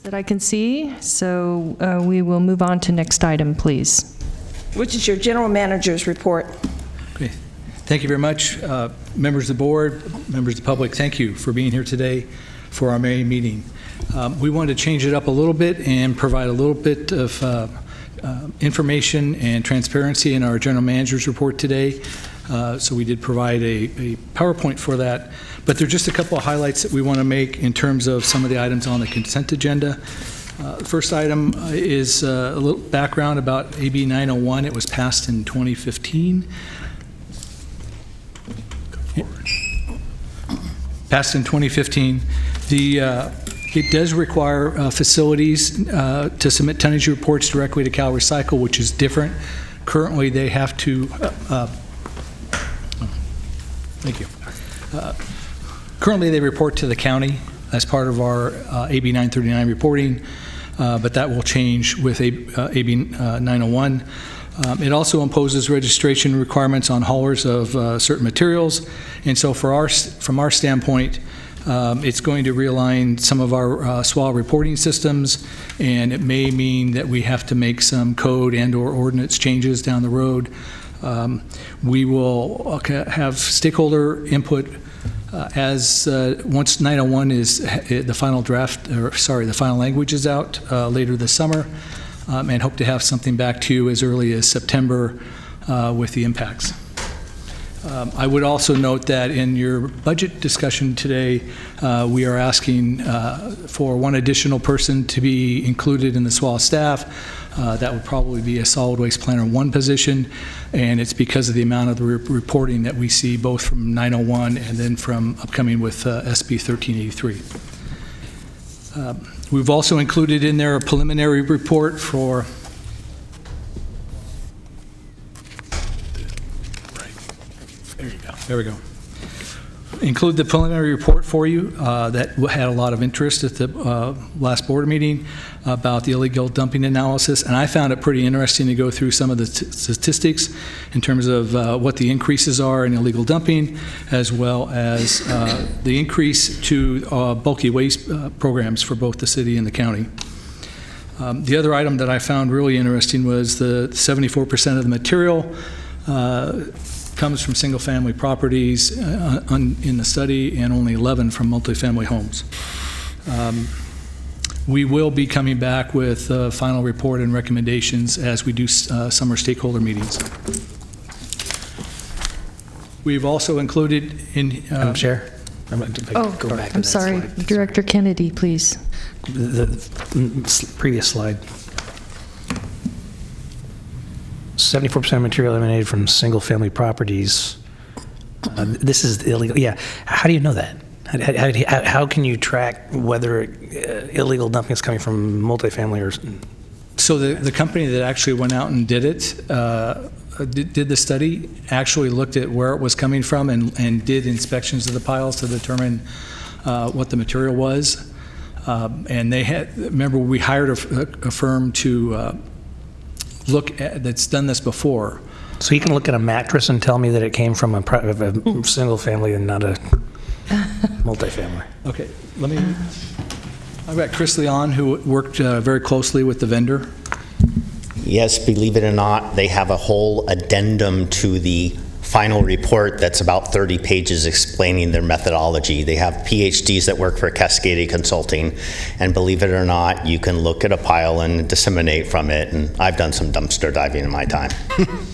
that I can see, so we will move on to next item, please. Which is your general manager's report. Okay. Thank you very much. Members of the board, members of the public, thank you for being here today for our May meeting. We wanted to change it up a little bit and provide a little bit of information and transparency in our general manager's report today. So we did provide a PowerPoint for that. But there are just a couple of highlights that we want to make in terms of some of the items on the consent agenda. The first item is a little background about AB 901. It was passed in 2015. Passed in 2015. It does require facilities to submit tonnage reports directly to Cal Recycle, which is different. Currently, they have to. Thank you. Currently, they report to the county as part of our AB 939 reporting, but that will change with AB 901. It also imposes registration requirements on haulers of certain materials, and so from our standpoint, it's going to realign some of our SWA reporting systems, and it may mean that we have to make some code and/or ordinance changes down the road. We will have stakeholder input as once 901 is the final draft, or sorry, the final language is out later this summer, and hope to have something back to you as early as September with the impacts. I would also note that in your budget discussion today, we are asking for one additional person to be included in the SWA staff. That would probably be a solid waste planner 1 position, and it's because of the amount of the reporting that we see both from 901 and then from upcoming with SB 1383. We've also included in there a preliminary report for There we go. Include the preliminary report for you that had a lot of interest at the last board meeting about the illegal dumping analysis, and I found it pretty interesting to go through some of the statistics in terms of what the increases are in illegal dumping, as well as the increase to bulky waste programs for both the city and the county. The other item that I found really interesting was the 74% of the material comes from single-family properties in the study, and only 11 from multifamily homes. We will be coming back with a final report and recommendations as we do summer stakeholder meetings. We've also included in... Madam Chair? I'm sorry. Slide. Director Kennedy, please. The previous slide. 74% material emanated from single-family properties. This is illegal. Yeah. How do you know that? How can you track whether illegal dumping is coming from multifamily or? So the company that actually went out and did it, did the study, actually looked at where it was coming from and did inspections of the piles to determine what the material was. And they had, remember, we hired a firm to look at, that's done this before. So you can look at a mattress and tell me that it came from a single family and not a multifamily. Okay, I've got Chris Leon, who worked very closely with the vendor. Yes, believe it or not, they have a whole addendum to the final report that's about 30 pages explaining their methodology. They have PhDs that work for Cascadia Consulting, and believe it or not, you can look at a pile and disseminate from it, and I've done some dumpster diving in my time.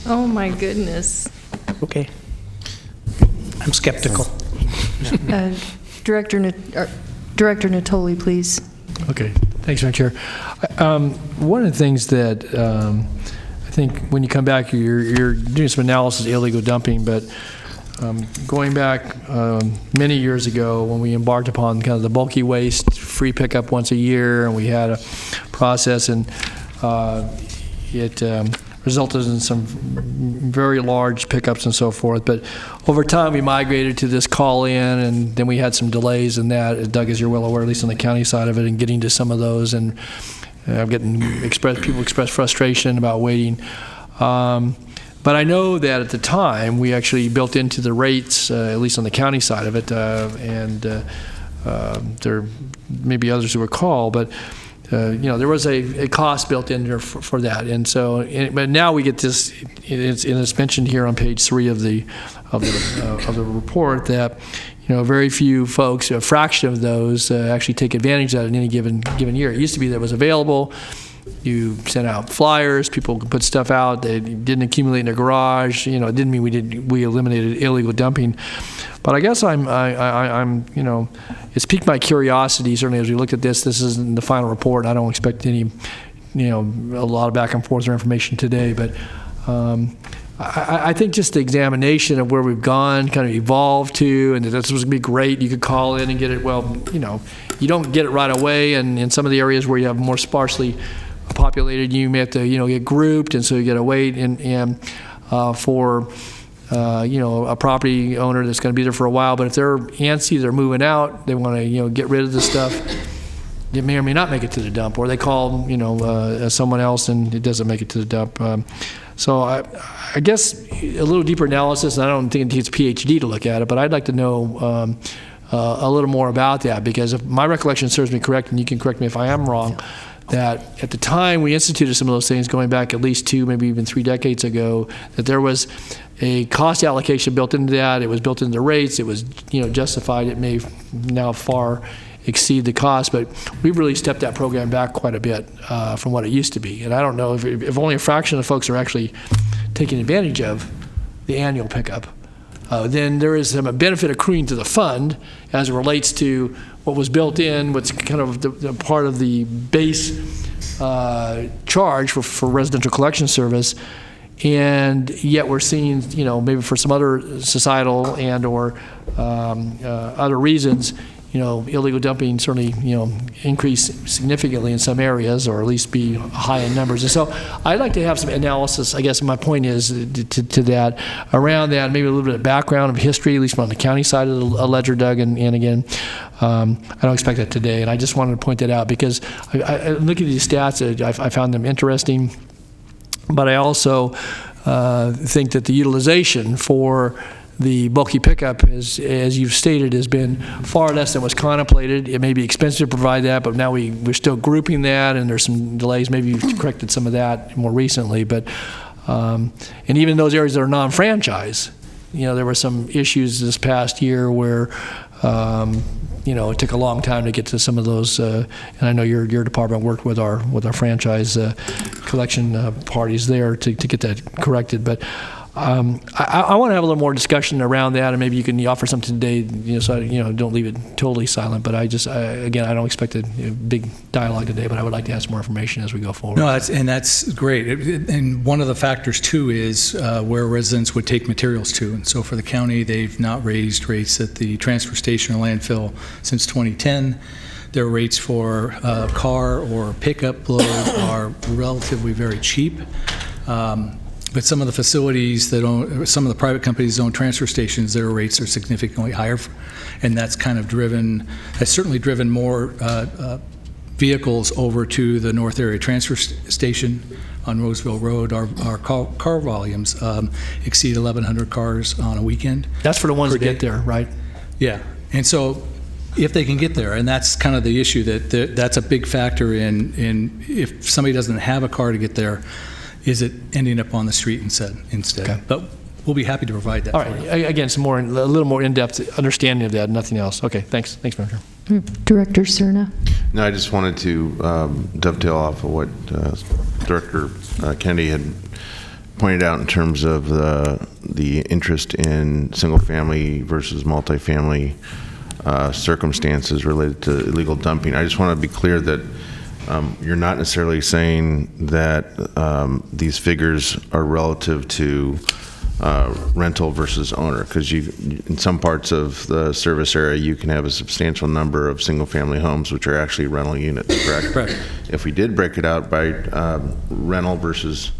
Oh my goodness. Okay. I'm skeptical. Director Natoli, please. Okay, thanks, Madam Chair. One of the things that I think when you come back, you're doing some analysis of illegal dumping, but going back many years ago when we embarked upon kind of the bulky waste free pickup once a year, and we had a process, and it resulted in some very large pickups and so forth. But over time, we migrated to this call-in, and then we had some delays in that, Doug, as you're well aware, at least on the county side of it, and getting to some of those. And I'm getting people express frustration about waiting. But I know that at the time, we actually built into the rates, at least on the county side of it, and there may be others who recall, but there was a cost built in there for that. And so, but now we get this, it's mentioned here on page 3 of the report that, very few folks, a fraction of those actually take advantage of that in any given year. It used to be that it was available. You sent out flyers, people could put stuff out, they didn't accumulate in their garage. It didn't mean we eliminated illegal dumping. But I guess it's piqued my curiosity, certainly as we looked at this. This isn't the final report. I don't expect any, a lot of back and forth or information today, but I think just the examination of where we've gone, kind of evolved to, and this was going to be great. You could call in and get it. Well, you don't get it right away, and in some of the areas where you have more sparsely populated, you may have to, get grouped, and so you got to wait and for a property owner that's going to be there for a while. But if they're antsy, they're moving out, they want to get rid of the stuff, it may or may not make it to the dump, or they call someone else and it doesn't make it to the dump. So I guess a little deeper analysis, and I don't think it takes a PhD to look at it, but I'd like to know a little more about that, because if my recollection serves me correct, and you can correct me if I am wrong, that at the time we instituted some of those things, going back at least 2, maybe even 3 decades ago, that there was a cost allocation built into that. It was built into the rates. It was justified. It may now far exceed the cost, but we've really stepped that program back quite a bit from what it used to be. And I don't know if only a fraction of folks are actually taking advantage of the annual pickup. Then there is some benefit accruing to the fund as it relates to what was built in, what's kind of the part of the base charge for residential collection service. And yet we're seeing, maybe for some other societal and or other reasons, illegal dumping certainly, increase significantly in some areas, or at least be high in numbers. And so I'd like to have some analysis, I guess my point is, to that, around that, maybe a little bit of background of history, at least on the county side of the ledger, Doug, and again, I don't expect that today, and I just wanted to point that out, because I look at these stats, I found them interesting, but I also think that the utilization for the bulky pickup, as you've stated, has been far less than was contemplated. It may be expensive to provide that, but now we're still grouping that, and there's some delays. Maybe you've corrected some of that more recently. But and even in those areas that are non-franchise, there were some issues this past year where it took a long time to get to some of those. And I know your department worked with our franchise collection parties there to get that corrected, but. I want to have a little more discussion around that, and maybe you can offer something today, so don't leave it totally silent. But I don't expect a big dialogue today, but I would like to have some more information as we go forward. No, that's great. And one of the factors too is where residents would take materials to. And so for the county, they've not raised rates at the transfer station or landfill since 2010. Their rates for car or pickup load are relatively very cheap. But some of the facilities some of the private companies that own transfer stations, their rates are significantly higher, and that's certainly driven more vehicles over to the North Area Transfer Station on Roseville Road. Our car volumes exceed 1,100 cars on a weekend. That's for the ones that get there, right? Yeah, and so if they can get there, and that's kind of the issue, that's a big factor in if somebody doesn't have a car to get there, is it ending up on the street instead? Okay. But we'll be happy to provide that. All right. Again, a little more in-depth understanding of that, nothing else. Okay, thanks. Thanks, Manager. Director Cerna. No, I just wanted to dovetail off of what Director Kennedy had pointed out in terms of the interest in single-family versus multifamily circumstances related to illegal dumping. I just want to be clear that you're not necessarily saying that these figures are relative to rental versus owner, because in some parts of the service area you can have a substantial number of single-family homes which are actually rental units, correct? Correct. If we did break it out by rental versus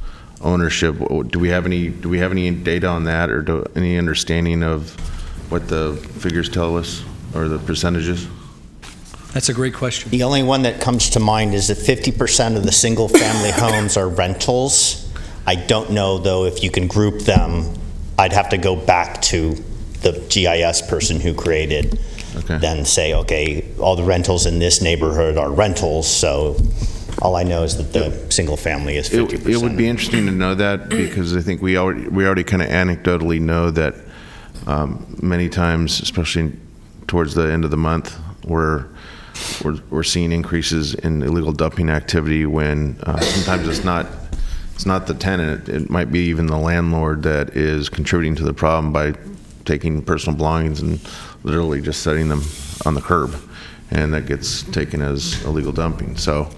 ownership, do we have any data on that, or any understanding of what the figures tell us, or the percentages? That's a great question. The only one that comes to mind is that 50% of the single-family homes are rentals. I don't know, though, if you can group them. I'd have to go back to the GIS person who created Okay. then say, okay, all the rentals in this neighborhood are rentals, so all I know is that the single family is 50%. It would be interesting to know that, because I think we already kind of anecdotally know that many times, especially towards the end of the month, we're seeing increases in illegal dumping activity when sometimes it's not the tenant, it might be even the landlord that is contributing to the problem by taking personal belongings and literally just setting them on the curb, and that gets taken as illegal dumping. So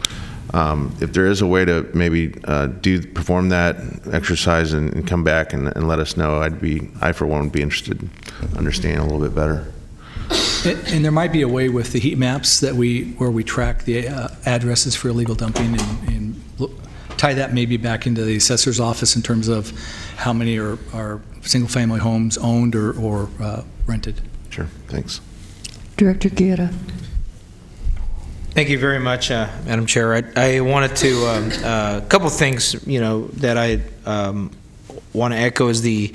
if there is a way to maybe perform that exercise and come back and let us know, I for one would be interested in understanding a little bit better. And there might be a way with the heat maps where we track the addresses for illegal dumping and tie that maybe back into the assessor's office in terms of how many are single-family homes owned or rented. Sure, thanks. Director Guerra. Thank you very much, Madam Chair. I wanted to, a couple things, that I want to echo is the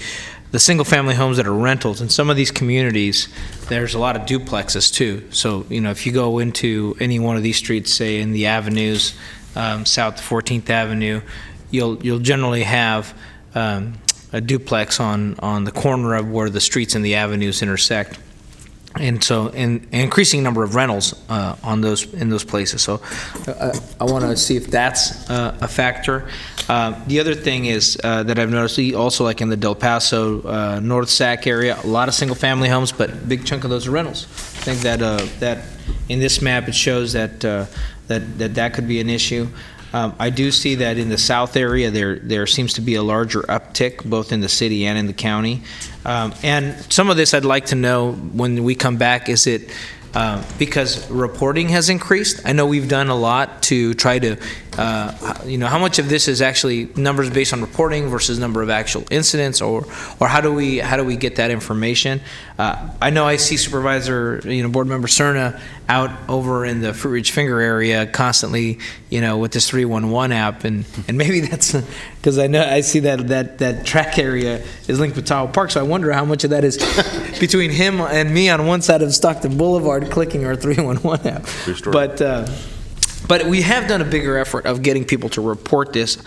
single-family homes that are rentals. In some of these communities, there's a lot of duplexes too. So, if you go into any one of these streets, say in the avenues, south 14th Avenue, you'll generally have a duplex on the corner of where the streets and the avenues intersect. And so, an increasing number of rentals in those places. So, I want to see if that's a factor. The other thing is that I've noticed, also like in the Del Paso, North Sac area, a lot of single-family homes, but a big chunk of those are rentals. I think that in this map it shows that that could be an issue. I do see that in the south area there seems to be a larger uptick both in the city and in the county. And some of this I'd like to know when we come back. Is it because reporting has increased? I know we've done a lot to try to, how much of this is actually numbers based on reporting versus number of actual incidents, or how do we get that information? I know I see Supervisor, Board Member Cerna out over in the Fruit Ridge Finger area constantly, with this 311 app, and maybe that's because I know I see that track area is linked with Tahoe Park, so I wonder how much of that is between him and me on one side of Stockton Boulevard clicking our 311 app. But we have done a bigger effort of getting people to report this.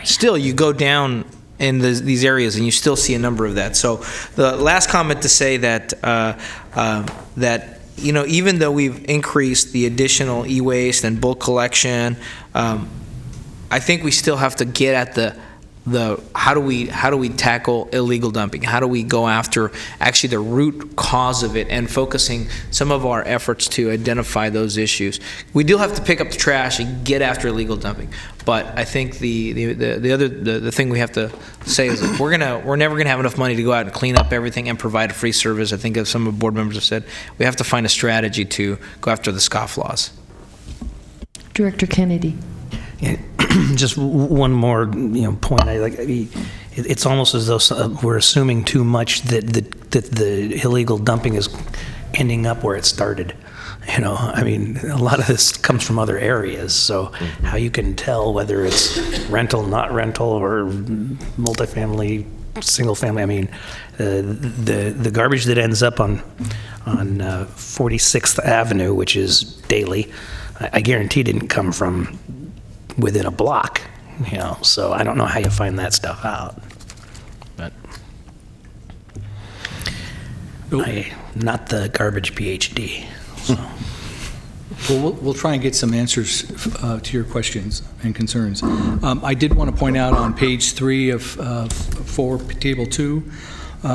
Still, you go down in these areas and you still see a number of that. So the last comment to say that even though we've increased the additional e-waste and bulk collection, I think we still have to get at the how do we tackle illegal dumping? How do we go after actually the root cause of it and focusing some of our efforts to identify those issues? We do have to pick up the trash and get after illegal dumping, but I think the thing we have to say is that we're never gonna have enough money to go out and clean up everything and provide a free service. I think, as some of the board members have said, we have to find a strategy to go after the scofflaws. Director Kennedy. Yeah, just one more, point. It's almost as though we're assuming too much that the illegal dumping is ending up where it started. A lot of this comes from other areas. So how you can tell whether it's rental, not rental, or multifamily, single family. The garbage that ends up on 46th Avenue, which is daily, I guarantee didn't come from within a block, so I don't know how you find that stuff out. But I'm not the garbage PhD. So. Well, we'll try and get some answers to your questions and concerns. I did want to point out on page 3 of 4, table 2,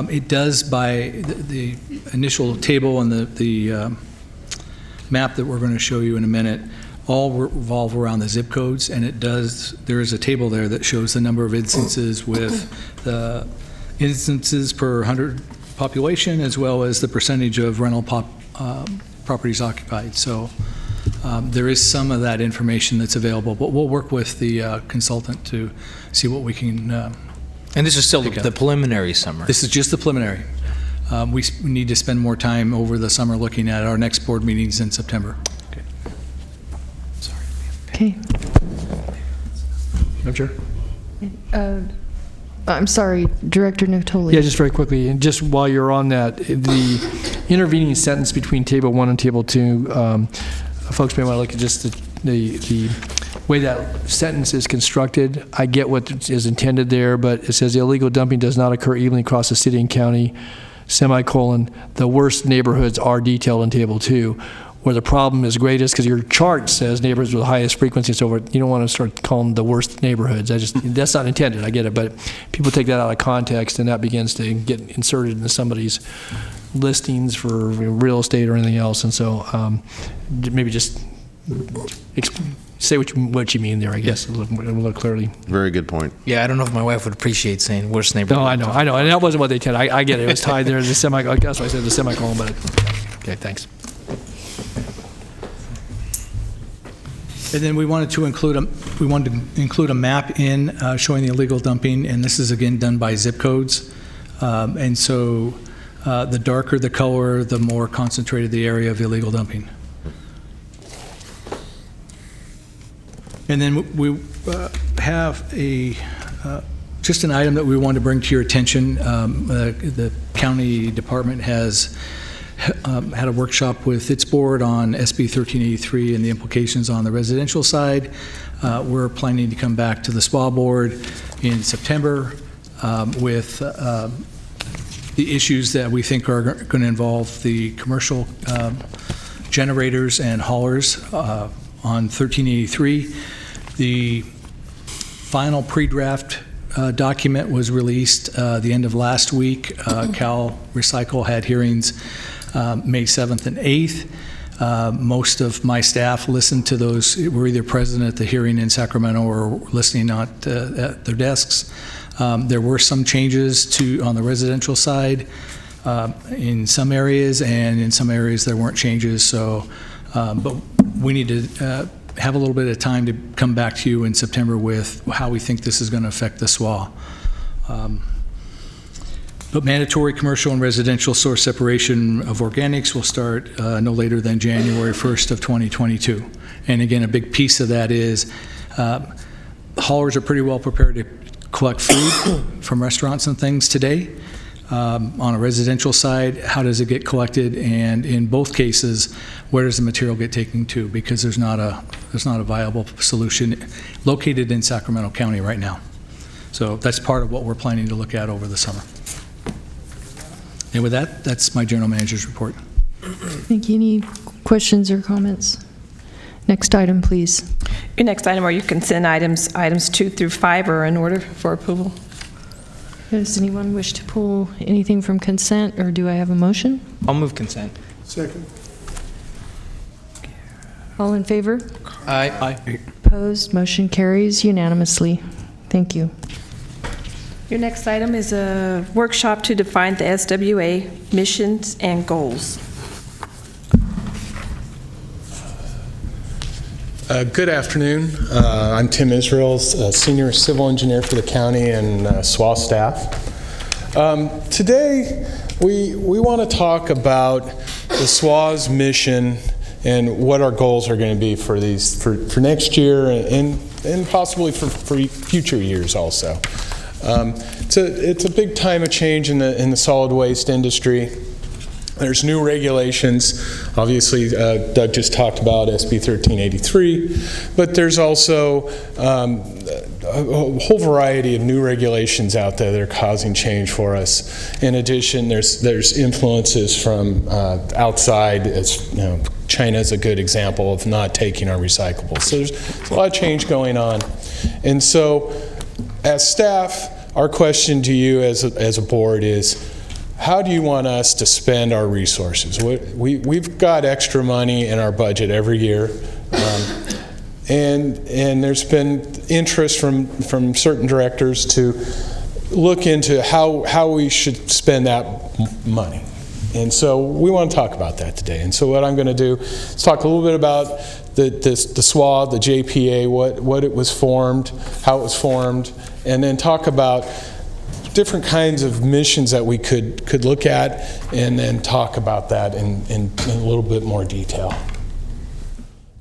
it does, by the initial table and the map that we're going to show you in a minute, all revolve around the zip codes, and there is a table there that shows the number of instances with the instances per 100 population, as well as the percentage of rental properties occupied. So there is some of that information that's available, but we'll work with the consultant to see what we can And this is still the preliminary summary. This is just the preliminary. We need to spend more time over the summer looking at our next board meetings in September. Okay. Madam Chair? I'm sorry, Director Natoli. Yeah, just very quickly, and just while you're on that, the intervening sentence between Table 1 and Table 2, folks may want to look at just the way that sentence is constructed. I get what is intended there, but it says illegal dumping does not occur evenly across the city and county, semicolon, the worst neighborhoods are detailed in Table 2. Where the problem is greatest, because your chart says neighborhoods with the highest frequency and so forth, you don't want to start calling them the worst neighborhoods. That's not intended, I get it, but people take that out of context and that begins to get inserted into somebody's listings for real estate or anything else, and so maybe just say what you mean there, I guess, a little clearly. Very good point. Yeah, I don't know if my wife would appreciate saying worst neighborhood. No, I know, and that wasn't what they intended. I get it. It was tied there, the semicolon. That's why I said the semicolon, but okay, thanks. And then we wanted to include a map in showing the illegal dumping, and this is again done by zip codes. And so the darker the color, the more concentrated the area of illegal dumping. And then we have just an item that we want to bring to your attention. The county department has had a workshop with its board on SB 1383 and the implications on the residential side. We're planning to come back to the SPA board in September with the issues that we think are going to involve the commercial generators and haulers on 1383. The final pre-draft document was released the end of last week. Cal Recycle had hearings May 7th and 8th. Most of my staff listened to those, were either present at the hearing in Sacramento or listening at their desks. There were some changes on the residential side in some areas, and in some areas there weren't changes. So, but we need to have a little bit of time to come back to you in September with how we think this is going to affect the SWA. But mandatory commercial and residential source separation of organics will start no later than January 1st of 2022. And again, a big piece of that is haulers are pretty well prepared to collect food from restaurants and things today. On a residential side, how does it get collected? And in both cases, where does the material get taken to? Because there's not a viable solution located in Sacramento County right now. So that's part of what we're planning to look at over the summer. And with that, that's my general manager's report. Thank you. Any questions or comments? Next item, please. Your next item are your consent items. Items 2 through 5 are in order for approval. Does anyone wish to pull anything from consent, or do I have a motion? I'll move consent. Second. All in favor? Aye. Opposed? Motion carries unanimously. Thank you. Your next item is a workshop to define the SWA missions and goals. Good afternoon. I'm Tim Israel, Senior Civil Engineer for the county and SWA staff. Today, we want to talk about the SWA's mission and what our goals are going to be for next year and possibly for future years also. It's a big time of change in the solid waste industry. There's new regulations. Obviously, Doug just talked about SB 1383, but there's also a whole variety of new regulations out there that are causing change for us. In addition, there's influences from outside. As you know, China is a good example of not taking our recyclables. So there's a lot of change going on, and so as staff, our question to you as a board is, how do you want us to spend our resources? We've got extra money in our budget every year, and there's been interest from certain directors to look into how we should spend that money. And so we want to talk about that today. And so what I'm going to do is talk a little bit about the SWA, the JPA, what it was formed, how it was formed, and then talk about different kinds of missions that we could look at, and then talk about that in a little bit more detail.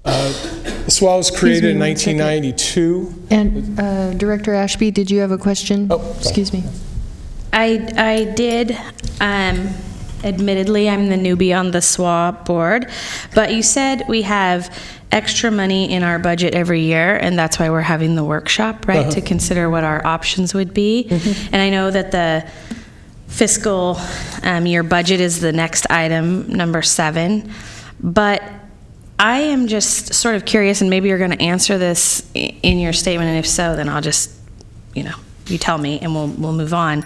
The SWA was created in me 1 second. 1992. And Director Ashby, did you have a question? Oh, sorry. Excuse me. I did. Admittedly, I'm the newbie on the SWA board, but you said we have extra money in our budget every year, and that's why we're having the workshop, right, to consider what our options would be. And I know that the fiscal year budget is the next item, number 7, but I am just sort of curious, and maybe you're going to answer this in your statement, and if so, then I'll just, you tell me, and we'll move on.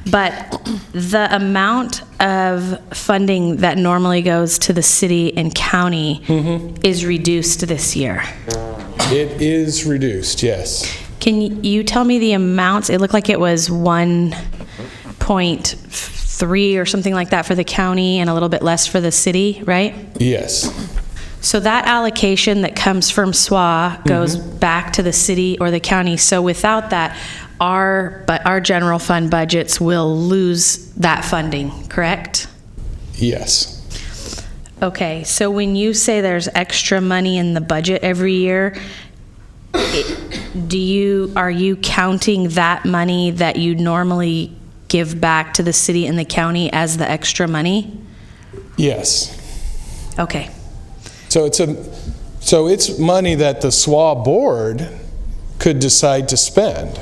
But the amount of funding that normally goes to the city and county is reduced this year. It is reduced, yes. Can you tell me the amounts? It looked like it was 1.3 or something like that for the county and a little bit less for the city, right? Yes. So that allocation that comes from SWA goes back to the city or the county. So without that, our general fund budgets will lose that funding, correct? Yes. Okay, so when you say there's extra money in the budget every year, are you counting that money that you normally give back to the city and the county as the extra money? Yes. Okay. So it's money that the SWA board could decide to spend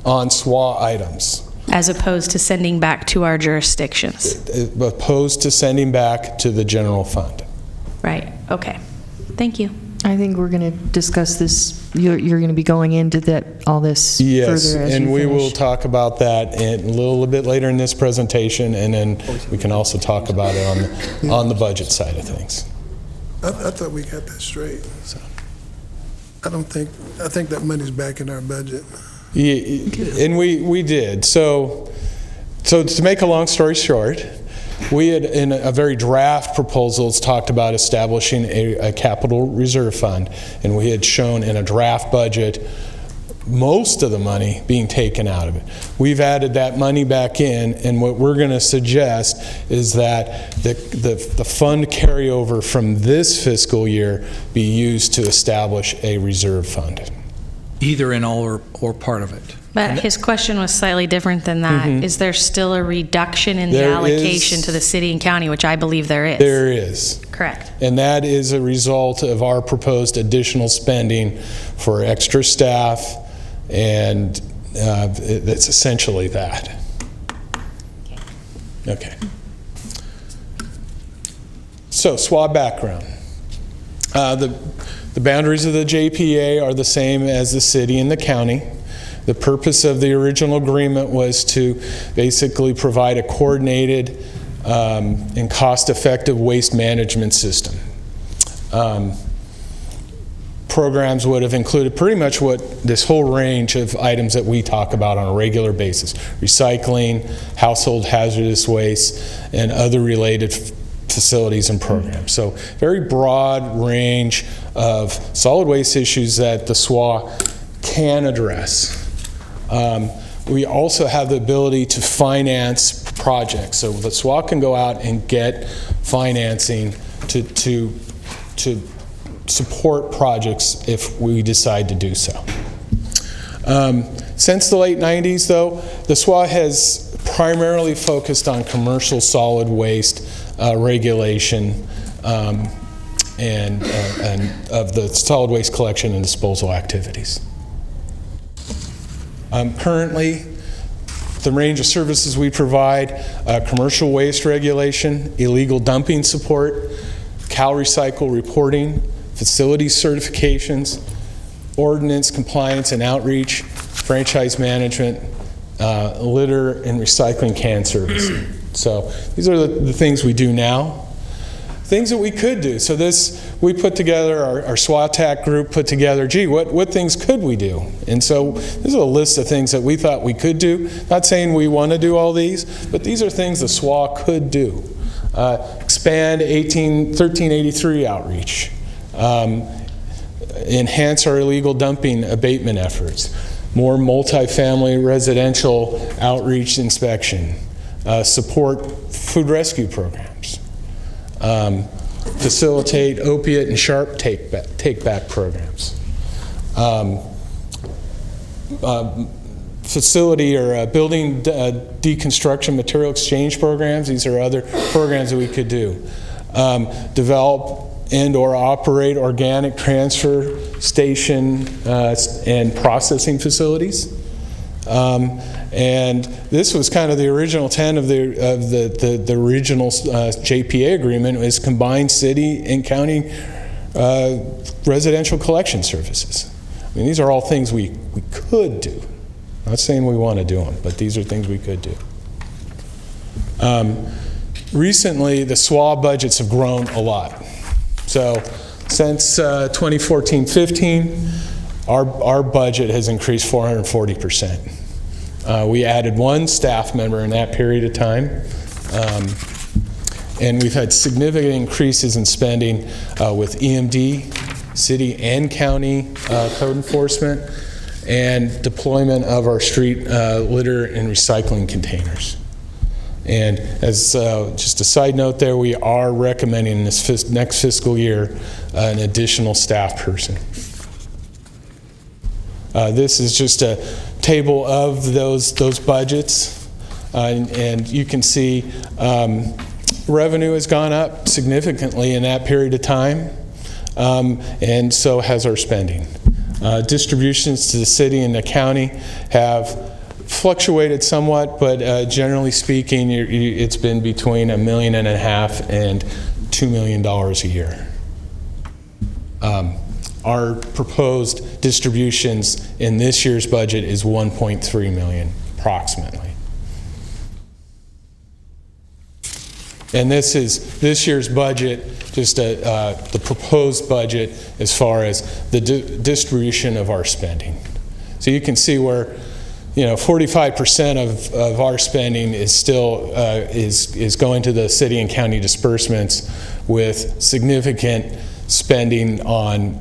on SWA items, As opposed to sending back to our jurisdictions. opposed to sending back to the general fund. Right, okay. Thank you. I think we're going to discuss this, you're going to be going into all this Yes, further as and you we will finish. talk about that a little bit later in this presentation, and then we can also talk about it on the budget side of things. I thought we got that straight. I think that money's back in our budget. Yeah, and we did. So to make a long story short, we had, in a very draft proposals, talked about establishing a capital reserve fund, and we had shown in a draft budget most of the money being taken out of it. We've added that money back in, and what we're going to suggest is that the fund carryover from this fiscal year be used to establish a reserve fund. Either in all or part of it. But his question was slightly different than that. Is there still a reduction in the There allocation is. to the city and county, which I believe there is? There is. Correct. And that is a result of our proposed additional spending for extra staff, and it's essentially that. Okay. So, SWA background. The boundaries of the JPA are the same as the city and the county. The purpose of the original agreement was to basically provide a coordinated and cost-effective waste management system. Programs would have included pretty much what this whole range of items that we talk about on a regular basis: recycling, household hazardous waste, and other related facilities and programs. So very broad range of solid waste issues that the SWA can address. We also have the ability to finance projects. So the SWA can go out and get financing to support projects if we decide to do so. Since the late 90s, though, the SWA has primarily focused on commercial solid waste regulation and of the solid waste collection and disposal activities. Currently, the range of services we provide: commercial waste regulation, illegal dumping support, CalRecycle reporting, facility certifications, ordinance compliance and outreach, franchise management, litter and recycling can servicing. So these are the things we do now. Things that we could do. So we put together, our SWATAC group put together, gee, what things could we do? And so this is a list of things that we thought we could do. Not saying we want to do all these, but these are things the SWA could do. Expand 1383 outreach. Enhance our illegal dumping abatement efforts. More multifamily residential outreach inspection. Support food rescue programs. facilitate opiate and sharp take-back programs. Facility or building deconstruction material exchange programs. These are other programs that we could do. Develop and or operate organic transfer station and processing facilities. And this was kind of the original intent of the original JPA agreement, is combined city and county residential collection services. I mean, these are all things we could do. I'm not saying we want to do them, but these are things we could do. Recently, the SWA budgets have grown a lot. So since 2014-15, our budget has increased 440%. We added one staff member in that period of time. And we've had significant increases in spending with EMD, city and county code enforcement, and deployment of our street litter and recycling containers. And as just a side note there, we are recommending this next fiscal year an additional staff person. This is just a table of those budgets, and you can see revenue has gone up significantly in that period of time, and so has our spending. Distributions to the city and the county have fluctuated somewhat, but generally speaking, it's been between $1.5 million and $2 million a year. Our proposed distributions in this year's budget is $1.3 million, approximately. And this is this year's budget, just the proposed budget as far as the distribution of our spending. So you can see where 45% of our spending is still is going to the city and county disbursements, with significant spending on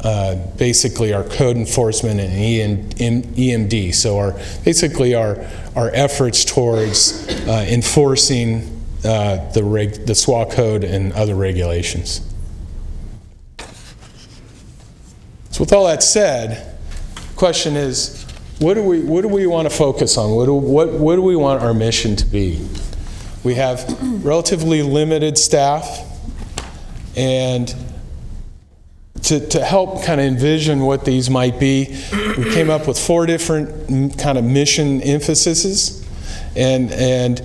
basically our code enforcement and EMD. So basically our efforts towards enforcing the SWA code and other regulations. So with all that said, the question is, what do we want to focus on? What do we want our mission to be? We have relatively limited staff, and to help kind of envision what these might be, we came up with 4 different kind of mission emphases, and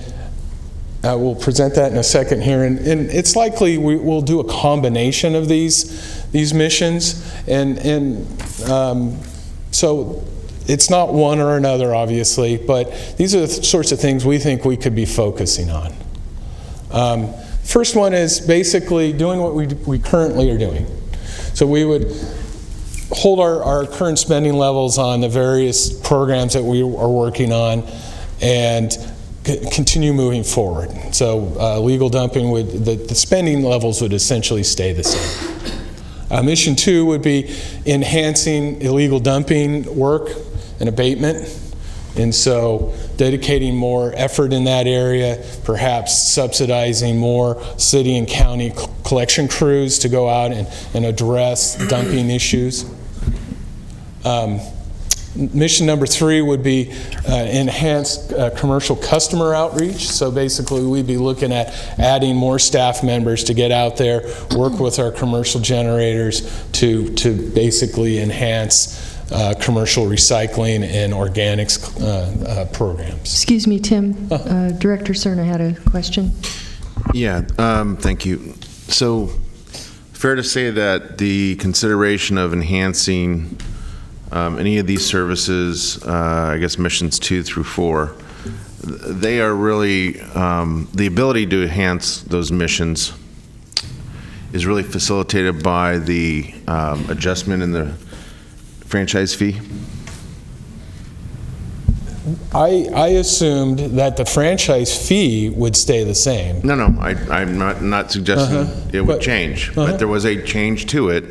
we'll present that in a second here. And it's likely we'll do a combination of these missions, and so it's not one or another, obviously, but these are the sorts of things we think we could be focusing on. First one is basically doing what we currently are doing. So we would hold our current spending levels on the various programs that we are working on and continue moving forward. So legal dumping, the spending levels would essentially stay the same. Mission 2 would be enhancing illegal dumping work and abatement. And so dedicating more effort in that area, perhaps subsidizing more city and county collection crews to go out and address dumping issues. Mission number 3 would be enhanced commercial customer outreach. So basically we'd be looking at adding more staff members to get out there, work with our commercial generators to basically enhance commercial recycling and organics programs. Excuse me, Tim. Director Cerna had a question. Yeah, thank you. So, fair to say that the consideration of enhancing any of these services, I guess missions 2 through 4, they are really, the ability to enhance those missions is really facilitated by the adjustment in the franchise fee? I assumed that the franchise fee would stay the same. No, I'm not suggesting it would change, but there was a change to it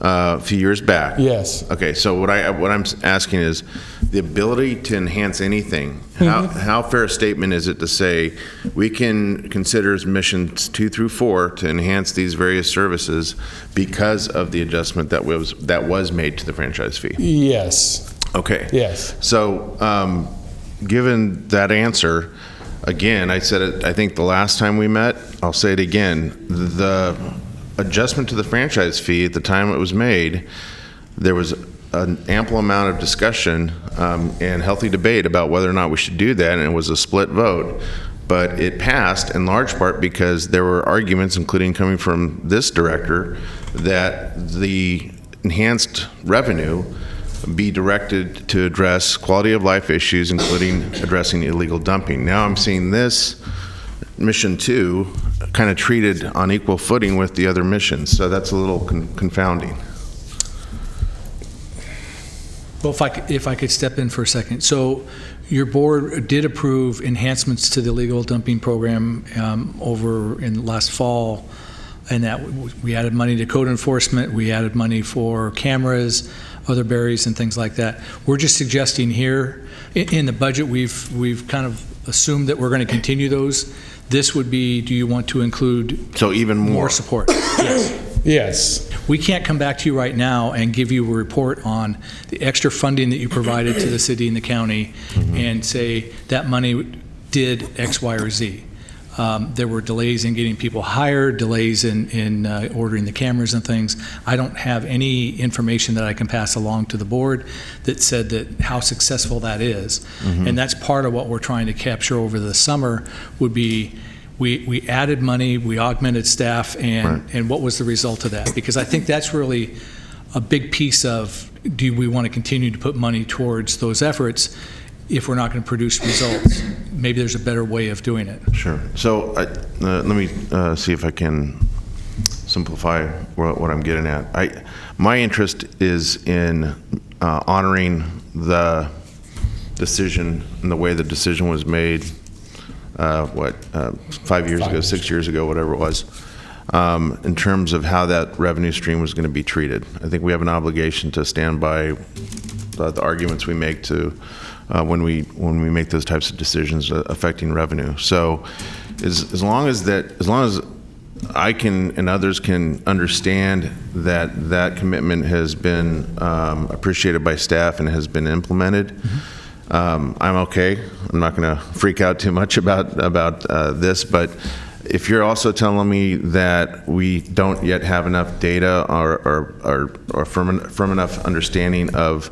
a few years back. Yes. Okay, so what I'm asking is the ability to enhance anything. How fair a statement is it to say we can consider missions 2 through 4 to enhance these various services because of the adjustment that was made to the franchise fee? Yes. Okay. Yes. So, given that answer, again, I said it, I think the last time we met, I'll say it again, the adjustment to the franchise fee at the time it was made, there was an ample amount of discussion and healthy debate about whether or not we should do that, and it was a split vote. But it passed in large part because there were arguments, including coming from this director, that the enhanced revenue be directed to address quality of life issues, including addressing illegal dumping. Now I'm seeing this mission 2 kind of treated on equal footing with the other missions, so that's a little confounding. Well, if I could step in for a second. So your board did approve enhancements to the illegal dumping program over in last fall, and that we added money to code enforcement, we added money for cameras, other berries and things like that. We're just suggesting here, in the budget, we've kind of assumed that we're going to continue those. This would be, do you want to include so even more support? Yes. Yes. We can't come back to you right now and give you a report on the extra funding that you provided to the city and the county and say that money did X, Y, or Z. There were delays in getting people hired, delays in ordering the cameras and things. I don't have any information that I can pass along to the board that said that how successful that is. And that's part of what we're trying to capture over the summer would be we added money, we augmented staff, and what was the result of that? Because I think that's really a big piece of, do we want to continue to put money towards those efforts if we're not going to produce results? Maybe there's a better way of doing it. Sure. So let me see if I can simplify what I'm getting at. My interest is in honoring the decision and the way the decision was made, 5 years ago, 6 years ago, whatever it was, in terms of how that revenue stream was going to be treated. I think we have an obligation to stand by the arguments we make to when we make those types of decisions affecting revenue. So as long as I can and others can understand that commitment has been appreciated by staff and has been implemented, I'm okay. I'm not going to freak out too much about this, but if you're also telling me that we don't yet have enough data or firm enough understanding of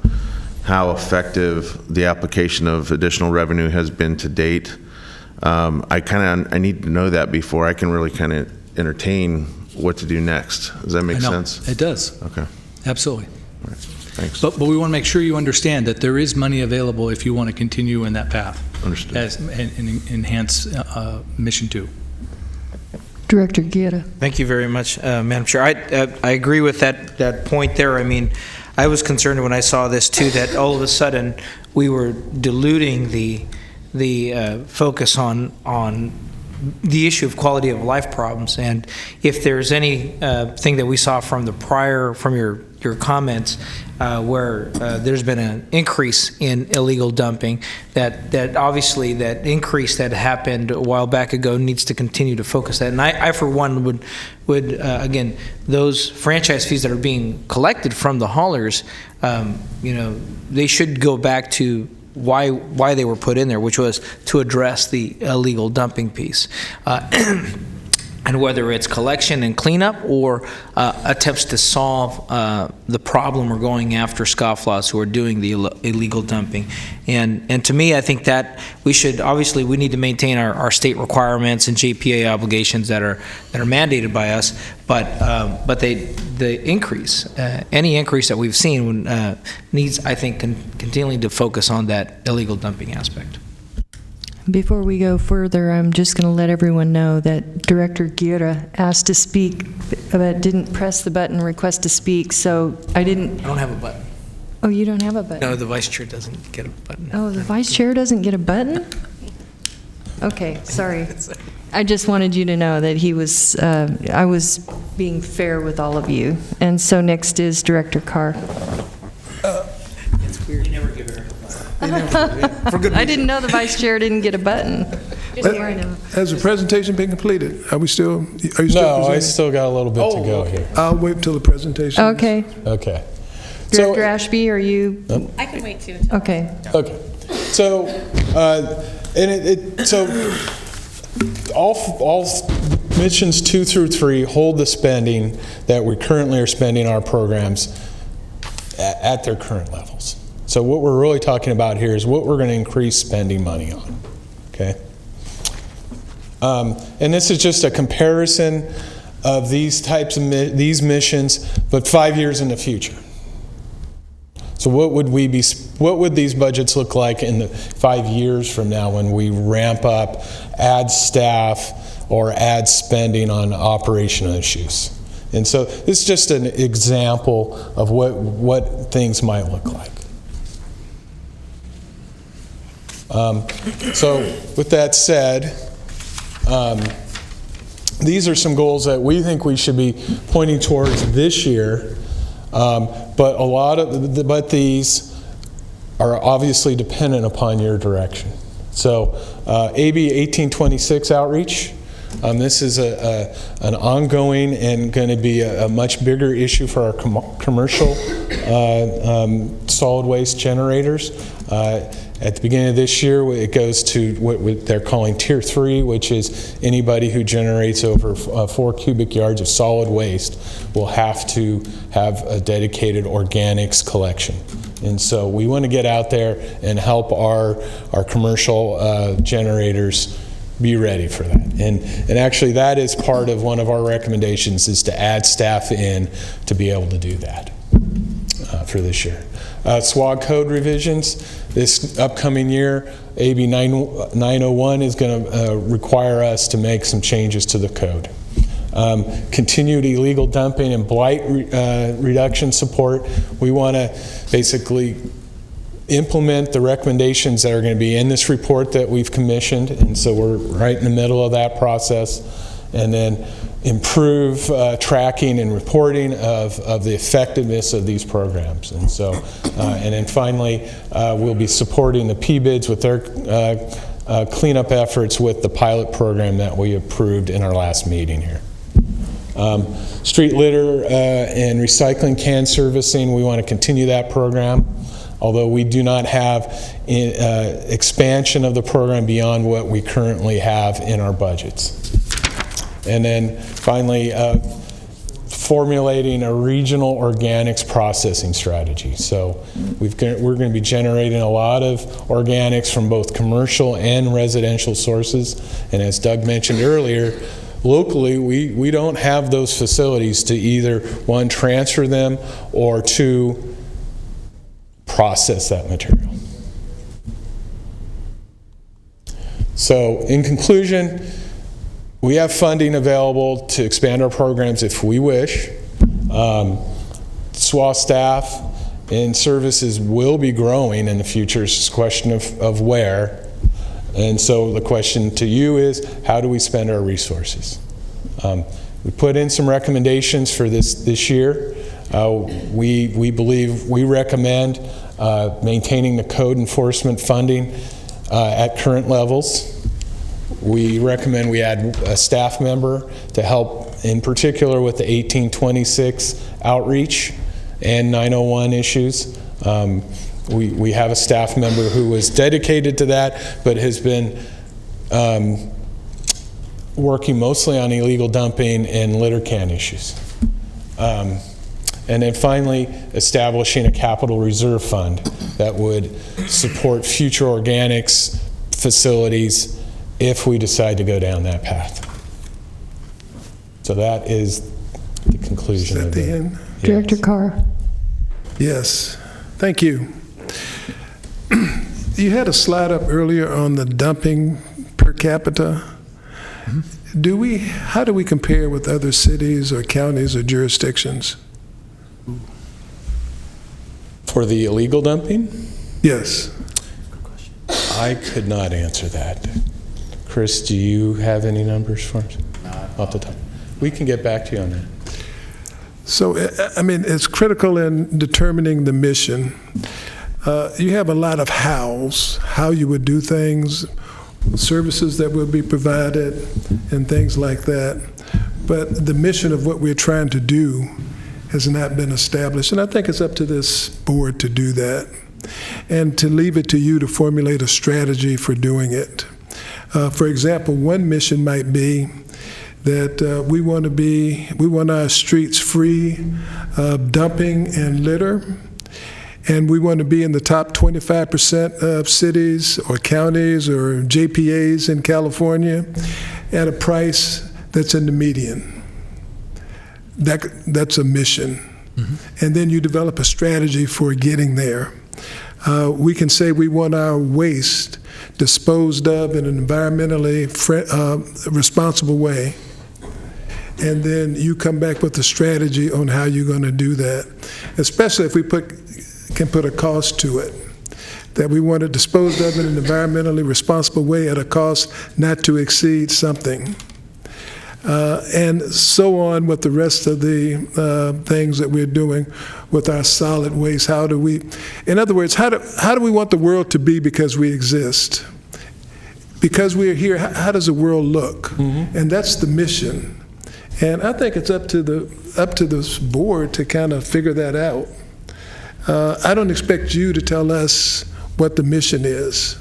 how effective the application of additional revenue has been to date, I need to know that before I can really kind of entertain what to do next. Does that make sense? It does. Okay. Absolutely. All right. Thanks. But we want to make sure you understand that there is money available if you want to continue in that path. Understood. And enhance Mission 2. Director Guerra. Thank you very much, Madam Chair. I agree with that point there. I mean, I was concerned when I saw this too, that all of a sudden we were diluting the focus on the issue of quality of life problems. And if there's any thing that we saw from your comments where there's been an increase in illegal dumping, that obviously that increase that happened a while back ago needs to continue to focus that. And I for one would again, those franchise fees that are being collected from the haulers, they should go back to why they were put in there, which was to address the illegal dumping piece. And whether it's collection and cleanup or attempts to solve the problem or going after scofflaws who are doing the illegal dumping. And to me, I think that we need to maintain our state requirements and JPA obligations that are mandated by us, but the increase, any increase that we've seen needs, I think, continually to focus on that illegal dumping aspect. Before we go further, I'm just going to let everyone know that Director Guerra asked to speak, but didn't press the button request to speak, so I don't have a button. Oh, you don't have a button? No, the vice chair doesn't get a button. Oh, the vice chair doesn't get a button? Okay, sorry. I just wanted you to know that he was, I was being fair with all of you. And so next is Director Carr. It's weird. You never give her. I didn't know the vice chair didn't get a button. Has the presentation been completed? Are you still No, I presenting? still got a little bit to go here. I'll wait till the presentation. is- Okay. Okay. Director Ashby, are you? I can wait too. Okay. Okay. So, so all missions 2 through 3 hold the spending that we currently are spending our programs at their current levels. So what we're really talking about here is what we're going to increase spending money on. Okay. And this is just a comparison of these types of these missions, but 5 years in the future. So what would these budgets look like in the 5 years from now when we ramp up, add staff, or add spending on operational issues? And so this is just an example of what things might look like. So with that said, these are some goals that we think we should be pointing towards this year. But these are obviously dependent upon your direction. So AB 1826 outreach, this is an ongoing and going to be a much bigger issue for our commercial solid waste generators. At the beginning of this year, it goes to what they're calling Tier 3, which is anybody who generates over 4 cubic yards of solid waste will have to have a dedicated organics collection. And so we want to get out there and help our commercial generators be ready for that. And actually that is part of one of our recommendations, is to add staff in to be able to do that for this year. SWOG code revisions. This upcoming year, AB 901 is going to require us to make some changes to the code. Continued illegal dumping and blight reduction support. We want to basically implement the recommendations that are going to be in this report that we've commissioned, and so we're right in the middle of that process. And then improve tracking and reporting of the effectiveness of these programs. And so, and then finally, we'll be supporting the PBIDs with their cleanup efforts with the pilot program that we approved in our last meeting here. Street litter and recycling can servicing, we want to continue that program, although we do not have expansion of the program beyond what we currently have in our budgets. And then finally, formulating a regional organics processing strategy. So we're going to be generating a lot of organics from both commercial and residential sources. And as Doug mentioned earlier, locally we don't have those facilities to either, one, transfer them, or two, process that material. So in conclusion, we have funding available to expand our programs if we wish. SWA staff and services will be growing in the future. It's just a question of where. And so the question to you is, how do we spend our resources? We put in some recommendations for this year. We recommend maintaining the code enforcement funding at current levels. We recommend we add a staff member to help, in particular, with the 1826 outreach and 901 issues. We have a staff member who is dedicated to that, but has been working mostly on illegal dumping and litter can issues. And then finally, establishing a capital reserve fund that would support future organics facilities if we decide to go down that path. So that is the conclusion Is that of the it. end? Director Carr. Yes, thank you. You had a slide up earlier on the dumping per capita. How do we compare with other cities or counties or jurisdictions? For the illegal dumping? Yes. I could not answer that. Chris, do you have any numbers for us? Off the top. We can get back to you on that. So, I mean, it's critical in determining the mission. You have a lot of hows, how you would do things, services that will be provided, and things like that. But the mission of what we're trying to do has not been established. And I think it's up to this board to do that and to leave it to you to formulate a strategy for doing it. For example, one mission might be that we want our streets free of dumping and litter, and we want to be in the top 25% of cities or counties or JPAs in California at a price that's in the median. That's a mission. Mm-hmm. And then you develop a strategy for getting there. We can say we want our waste disposed of in an environmentally responsible way. And then you come back with a strategy on how you're going to do that, especially if we can put a cost to it, that we want it disposed of in an environmentally responsible way at a cost not to exceed something. And so on with the rest of the things that we're doing with our solid waste. In other words, how do we want the world to be because we exist? Because we're here, how does the world look? Mm-hmm. And that's the mission. And I think it's up to this board to kind of figure that out. I don't expect you to tell us what the mission is.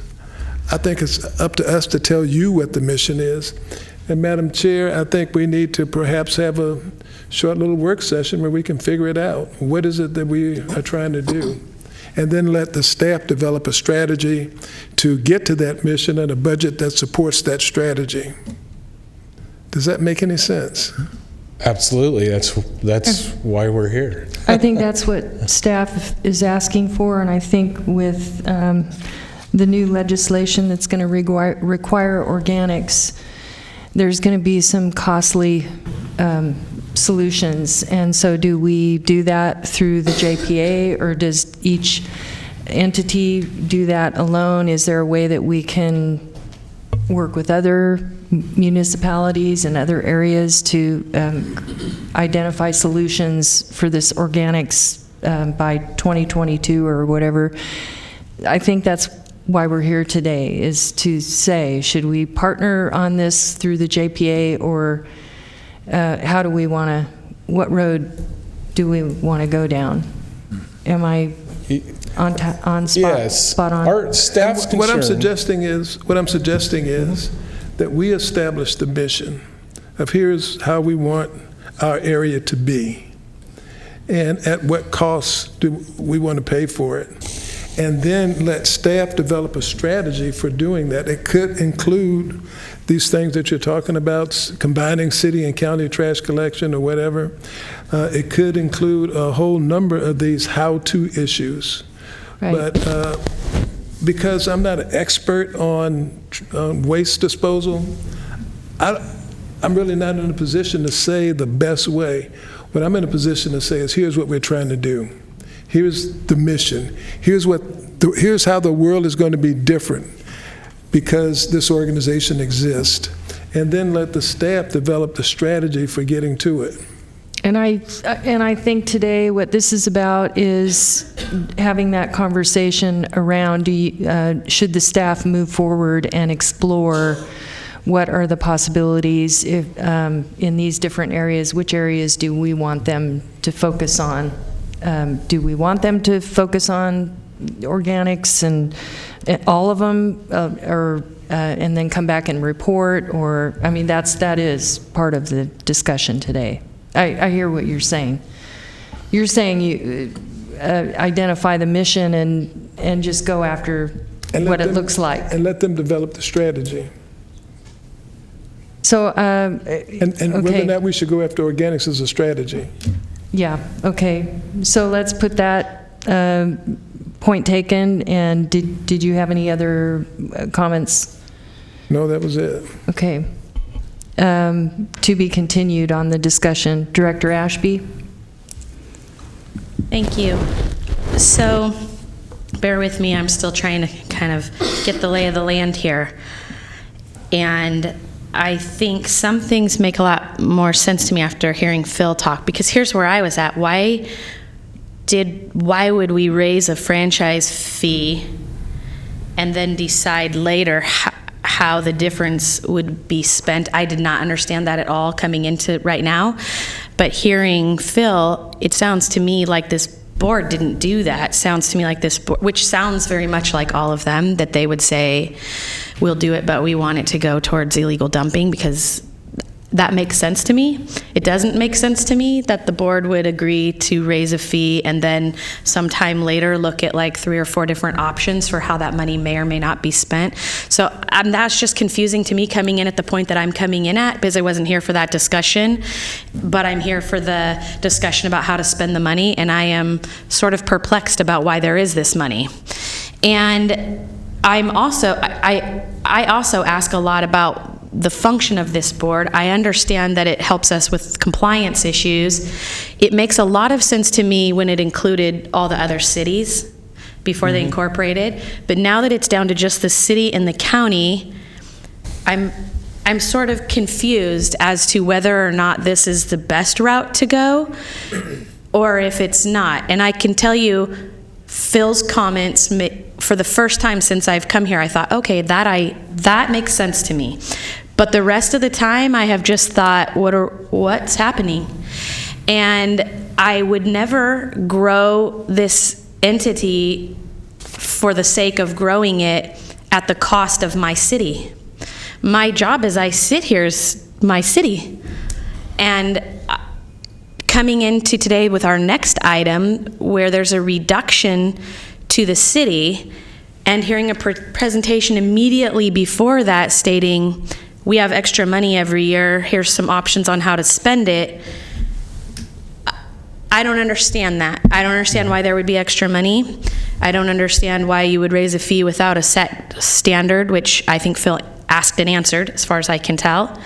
I think it's up to us to tell you what the mission is. And Madam Chair, I think we need to perhaps have a short little work session where we can figure it out. What is it that we are trying to do? And then let the staff develop a strategy to get to that mission and a budget that supports that strategy. Does that make any sense? Absolutely. That's why we're here. I think that's what staff is asking for, and I think with the new legislation that's going to require organics, there's going to be some costly solutions. And so do we do that through the JPA, or does each entity do that alone? Is there a way that we can work with other municipalities and other areas to identify solutions for this organics by 2022 or whatever? I think that's why we're here today, is to say, should we partner on this through the JPA, or how do we want to, what road do we want to go down? Am I on spot? Yes. Spot on? Our staff's concern. What I'm suggesting is that we establish the mission of here's how we want our area to be, and at what cost do we want to pay for it. And then let staff develop a strategy for doing that. It could include these things that you're talking about, combining city and county trash collection or whatever. It could include a whole number of these how-to issues. Right. But because I'm not an expert on waste disposal, I'm really not in a position to say the best way. What I'm in a position to say is, here's what we're trying to do. Here's the mission. Here's how the world is going to be different because this organization exists. And then let the staff develop the strategy for getting to it. And I think today what this is about is having that conversation around, should the staff move forward and explore what are the possibilities if, in these different areas, which areas do we want them to focus on? Do we want them to focus on organics and all of them, and then come back and report? Or, I mean, that is part of the discussion today. I hear what you're saying. You're saying you identify the mission and just go after what it looks like. And let them develop the strategy. So, and okay. whether or not we should go after organics is a strategy. Yeah, okay. So let's put that point taken. And did you have any other comments? No, that was it. Okay. To be continued on the discussion. Director Ashby? Thank you. So, bear with me, I'm still trying to kind of get the lay of the land here. And I think some things make a lot more sense to me after hearing Phil talk, because here's where I was at. Why would we raise a franchise fee and then decide later how the difference would be spent? I did not understand that at all coming into right now. But hearing Phil, it sounds to me like this board didn't do that. Sounds to me like this board, which sounds very much like all of them, that they would say, we'll do it, but we want it to go towards illegal dumping, because that makes sense to me. It doesn't make sense to me that the board would agree to raise a fee and then sometime later look at like 3 or 4 different options for how that money may or may not be spent. So that's just confusing to me coming in at the point that I'm coming in at, because I wasn't here for that discussion, but I'm here for the discussion about how to spend the money, and I am sort of perplexed about why there is this money. And I also ask a lot about the function of this board. I understand that it helps us with compliance issues. It makes a lot of sense to me when it included all the other cities before they incorporated, but now that it's down to just the city and the county, I'm sort of confused as to whether or not this is the best route to go, or if it's not. And I can tell you, Phil's comments, for the first time since I've come here, I thought, okay, that makes sense to me. But the rest of the time, I have just thought, what's happening? And I would never grow this entity for the sake of growing it at the cost of my city. My job as I sit here is my city. And coming into today with our next item, where there's a reduction to the city, and hearing a presentation immediately before that stating, we have extra money every year, here's some options on how to spend it. I don't understand that. I don't understand why there would be extra money. I don't understand why you would raise a fee without a set standard, which I think Phil asked and answered, as far as I can tell.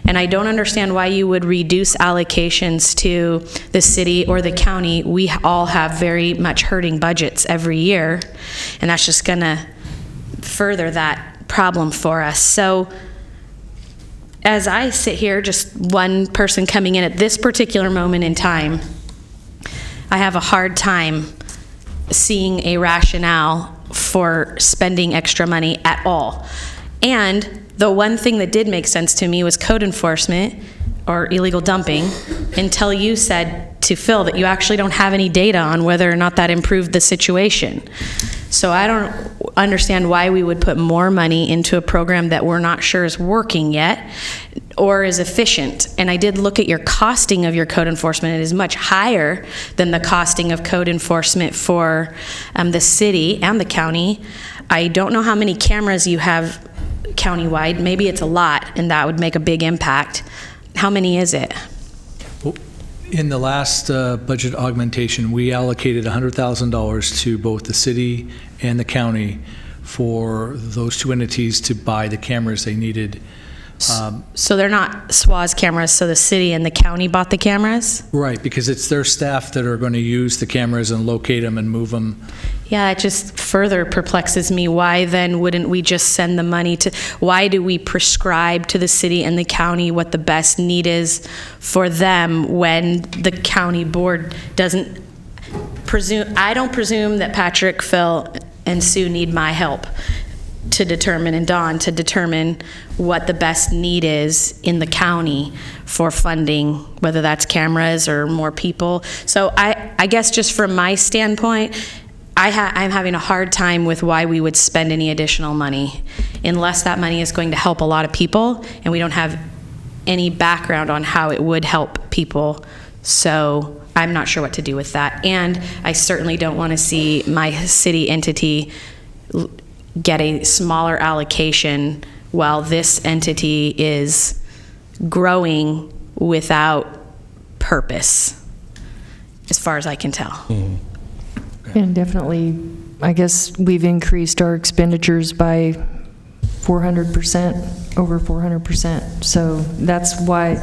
And I don't understand why you would reduce allocations to the city or the county. We all have very much hurting budgets every year, and that's just gonna further that problem for us. So as I sit here, just one person coming in at this particular moment in time, I have a hard time seeing a rationale for spending extra money at all. And the one thing that did make sense to me was code enforcement or illegal dumping, until you said to Phil that you actually don't have any data on whether or not that improved the situation. So I don't understand why we would put more money into a program that we're not sure is working yet or is efficient. And I did look at your costing of your code enforcement. It is much higher than the costing of code enforcement for the city and the county. I don't know how many cameras you have countywide. Maybe it's a lot, and that would make a big impact. How many is it? In the last budget augmentation, we allocated $100,000 to both the city and the county for those two entities to buy the cameras they needed. So they're not SWAS cameras, so the city and the county bought the cameras? Right, because it's their staff that are going to use the cameras and locate them and move them. Yeah, it just further perplexes me. Why then wouldn't we just send the money to, why do we prescribe to the city and the county what the best need is for them when the county board doesn't presume, I don't presume that Patrick, Phil, and Sue need my help to determine, and Dawn, to determine what the best need is in the county for funding, whether that's cameras or more people. So I guess just from my standpoint, I'm having a hard time with why we would spend any additional money unless that money is going to help a lot of people, and we don't have any background on how it would help people. So I'm not sure what to do with that. And I certainly don't want to see my city entity get a smaller allocation while this entity is growing without purpose, as far as I can tell. And definitely, I guess we've increased our expenditures by 400%, over 400%. So that's why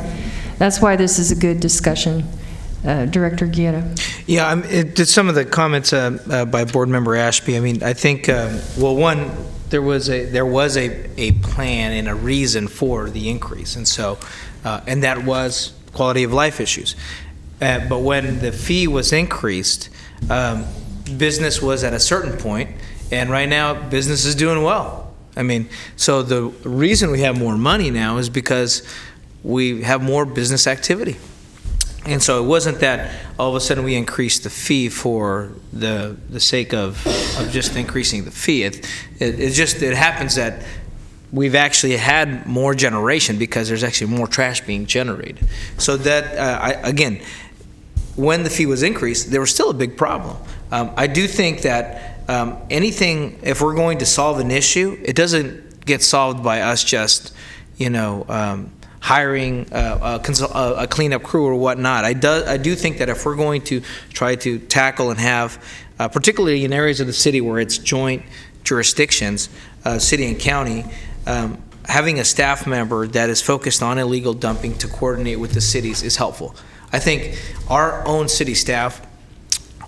this is a good discussion. Director Guerra. Yeah, did some of the comments by Board Member Ashby. I mean, I think, well, one, there was a plan and a reason for the increase, and so and that was quality of life issues. But when the fee was increased, business was at a certain point, and right now business is doing well. I mean, so the reason we have more money now is because we have more business activity. And so it wasn't that all of a sudden we increased the fee for the sake of just increasing the fee. It happens that we've actually had more generation because there's actually more trash being generated. So that, again, when the fee was increased, there was still a big problem. I do think that anything, if we're going to solve an issue, it doesn't get solved by us just, hiring a cleanup crew or whatnot. I do think that if we're going to try to tackle and have, particularly in areas of the city where it's joint jurisdictions, city and county, having a staff member that is focused on illegal dumping to coordinate with the cities is helpful. I think our own city staff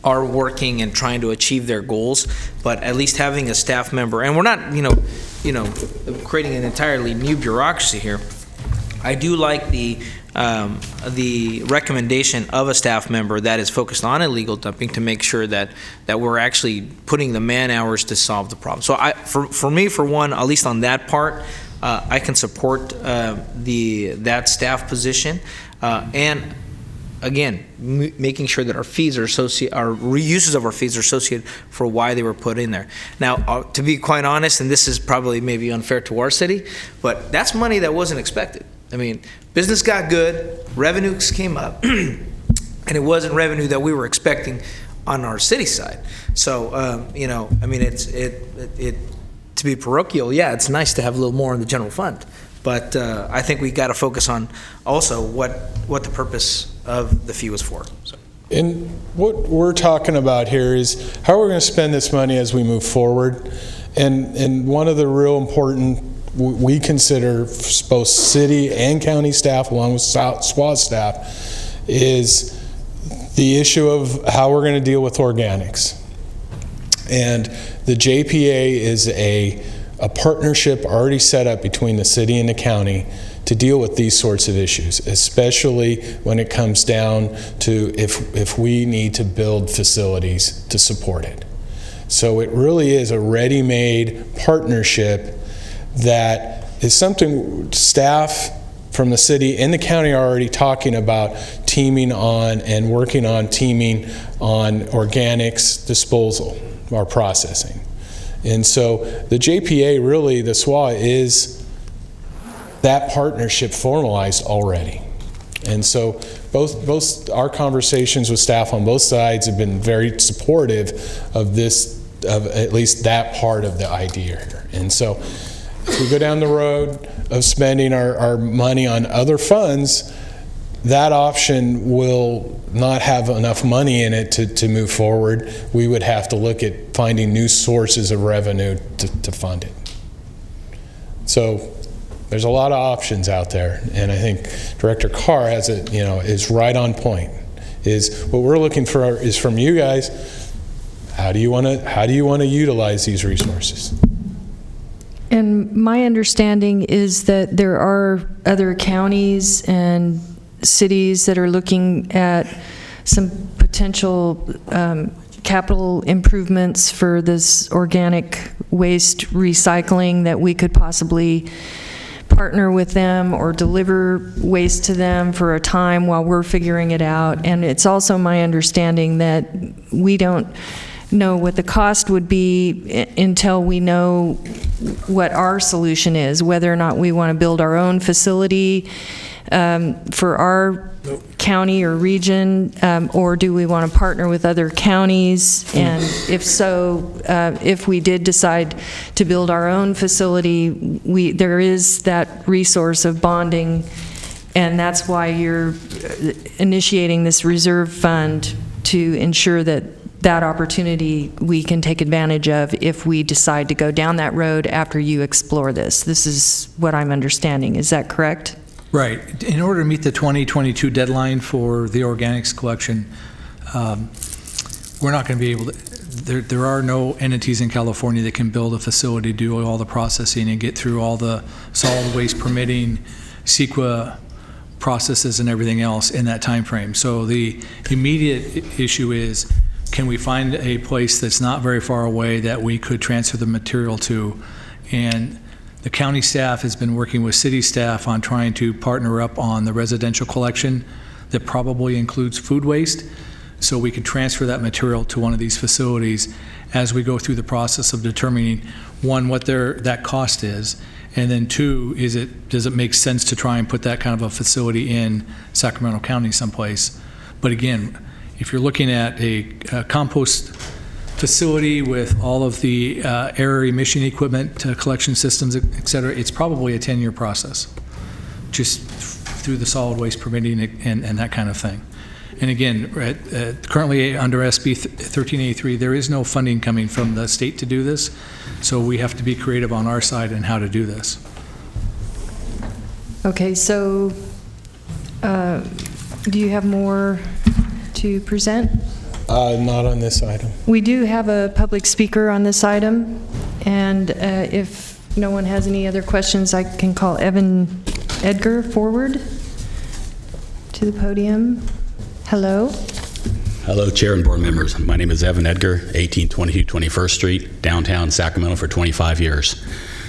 are working and trying to achieve their goals, but at least having a staff member, and we're not, creating an entirely new bureaucracy here. I do like the recommendation of a staff member that is focused on illegal dumping to make sure that we're actually putting the man hours to solve the problem. So for me, for one, at least on that part, I can support that staff position, and again, making sure that our fees are our reuses of our fees are associated for why they were put in there. Now, to be quite honest, and this is probably maybe unfair to our city, but that's money that wasn't expected. I mean, business got good, revenues came up, and it wasn't revenue that we were expecting on our city side. So, I mean, to be parochial, yeah, it's nice to have a little more in the general fund, but I think we got to focus on also what the purpose of the fee was for. So. And what we're talking about here is how we're going to spend this money as we move forward. And one of the real important, we consider both city and county staff along with SWAT staff, is the issue of how we're going to deal with organics. And the JPA is a partnership already set up between the city and the county to deal with these sorts of issues, especially when it comes down to if we need to build facilities to support it. So it really is a ready-made partnership that is something staff from the city and the county are already talking about teaming on and working on teaming on organics disposal or processing. And so the JPA, really, the SWA, is that partnership formalized already. And so both our conversations with staff on both sides have been very supportive of at least that part of the idea here. And so if we go down the road of spending our money on other funds, that option will not have enough money in it to move forward. We would have to look at finding new sources of revenue to fund it. So there's a lot of options out there, and I think Director Carr has it, is right on point. Is what we're looking for is from you guys. How do you want to utilize these resources? And my understanding is that there are other counties and cities that are looking at some potential capital improvements for this organic waste recycling, that we could possibly partner with them or deliver waste to them for a time while we're figuring it out. And it's also my understanding that we don't know what the cost would be until we know what our solution is, whether or not we want to build our own facility for our county or region, or do we want to partner with other counties? And if so, if we did decide to build our own facility, there is that resource of bonding, and that's why you're initiating this reserve fund to ensure that opportunity we can take advantage of if we decide to go down that road after you explore this. This is what I'm understanding. Is that correct? Right. In order to meet the 2022 deadline for the organics collection, we're not going to be able to, there are no entities in California that can build a facility, do all the processing, and get through all the solid waste permitting, CEQA processes and everything else in that time frame. So the immediate issue is, can we find a place that's not very far away that we could transfer the material to? And the county staff has been working with city staff on trying to partner up on the residential collection that probably includes food waste, so we could transfer that material to one of these facilities as we go through the process of determining, one, what that cost is, and then two, does it make sense to try and put that kind of a facility in Sacramento County someplace? But again, if you're looking at a compost facility with all of the air emission equipment, collection systems, et cetera, it's probably a 10-year process, just through the solid waste permitting and that kind of thing. And again, currently under SB 1383, there is no funding coming from the state to do this, so we have to be creative on our side in how to do this. Okay, so do you have more to present? Not on this item. We do have a public speaker on this item, and if no one has any other questions, I can call Evan Edgar forward to the podium. Hello. Hello, Chair and board members. My name is Evan Edgar, 1822 21st Street, downtown Sacramento for 25 years.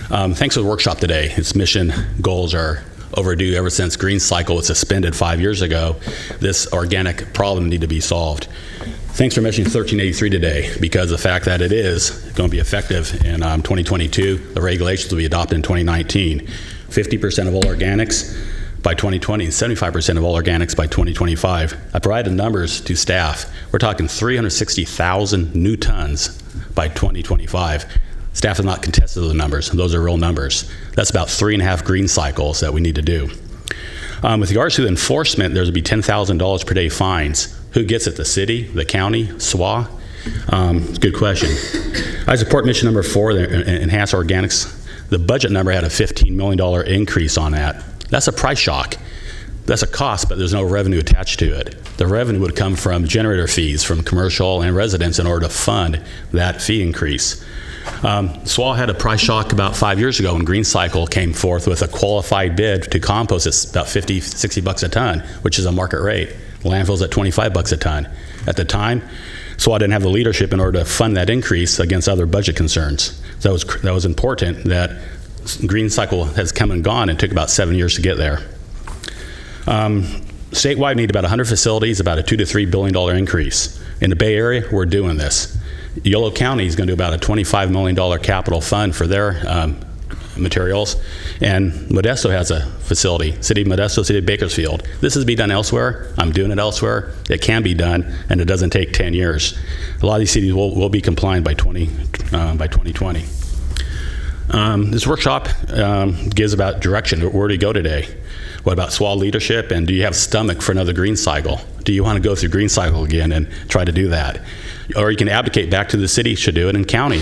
Thanks for the workshop today. Its mission goals are overdue ever since Green Cycle was suspended 5 years ago. This organic problem needed to be solved. Thanks for mentioning 1383 today, because the fact that it is going to be effective in 2022, the regulations will be adopted in 2019. 50% of all organics by 2020 and 75% of all organics by 2025. I provided numbers to staff. We're talking 360,000 new tons by 2025. Staff has not contested those numbers. Those are real numbers. That's about 3.5 green cycles that we need to do. With regards to the enforcement, there's going to be $10,000 per day fines. Who gets it? The city, the county, SWA? Good question. I support mission number 4, the enhanced organics. The budget number had a $15 million increase on that. That's a price shock. That's a cost, but there's no revenue attached to it. The revenue would come from generator fees from commercial and residents in order to fund that fee increase. SWA had a price shock about 5 years ago when Green Cycle came forth with a qualified bid to compost. It's about 50, 60 bucks a ton, which is a market rate. The landfill's at 25 bucks a ton. At the time, SWA didn't have the leadership in order to fund that increase against other budget concerns. So that was important that Green Cycle has come and gone and took about 7 years to get there. Statewide, we need about 100 facilities, about a $2 to $3 billion increase. In the Bay Area, we're doing this. Yolo County is going to do about a $25 million capital fund for their materials, and Modesto has a facility, City of Modesto, City of Bakersfield. This is being done elsewhere. I'm doing it elsewhere. It can be done, and it doesn't take 10 years. A lot of these cities will be compliant by 2020. This workshop gives about direction. Where do you go today? What about SWA leadership, and do you have stomach for another Green Cycle? Do you want to go through Green Cycle again and try to do that? Or you can abdicate back to the city, should do it in county.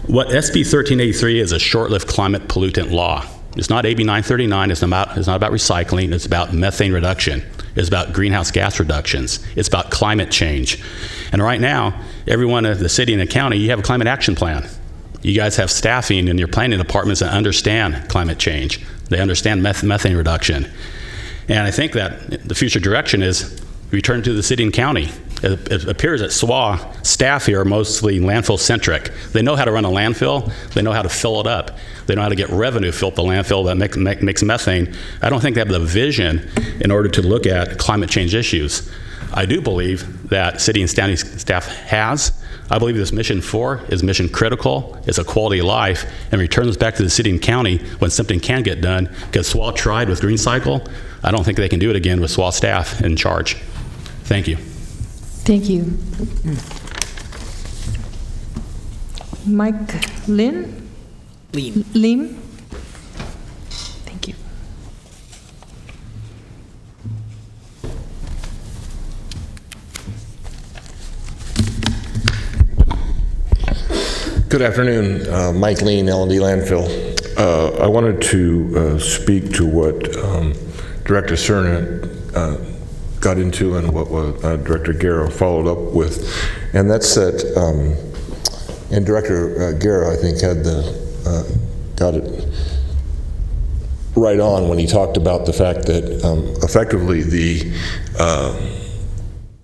What SB 1383 is a short-lived climate pollutant law. It's not AB 939, it's not about recycling, it's about methane reduction. It's about greenhouse gas reductions. It's about climate change. And right now, everyone in the city and the county, you have a climate action plan. You guys have staffing in your planning departments that understand climate change. They understand methane reduction. And I think that the future direction is return to the city and county. It appears that SWA staff here are mostly landfill-centric. They know how to run a landfill. They know how to fill it up. They know how to get revenue filled the landfill that makes methane. I don't think they have the vision in order to look at climate change issues. I do believe that city and county staff has. I believe this mission 4 is mission critical. It's a quality of life and returns back to the city and county when something can get done. Because SWA tried with Green Cycle. I don't think they can do it again with SWA staff in charge. Thank you. Thank you. Mike Lin? Lim? Thank you. Good afternoon, Mike Lean, L&D Landfill. I wanted to speak to what Director Cerna got into and what Director Guerra followed up with, And that's that, and Director Guerra, I think, had got it right on when he talked about the fact that effectively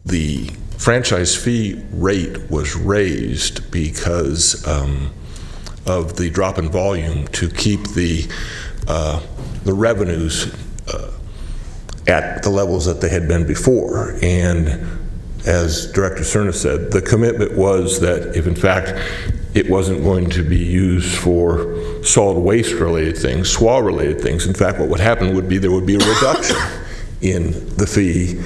the franchise fee rate was raised because of the drop in volume to keep the revenues at the levels that they had been before. And as Director Cerna said, the commitment was that if in fact it wasn't going to be used for solid waste related things, SWA related things, in fact what would happen would be there would be a reduction in the fee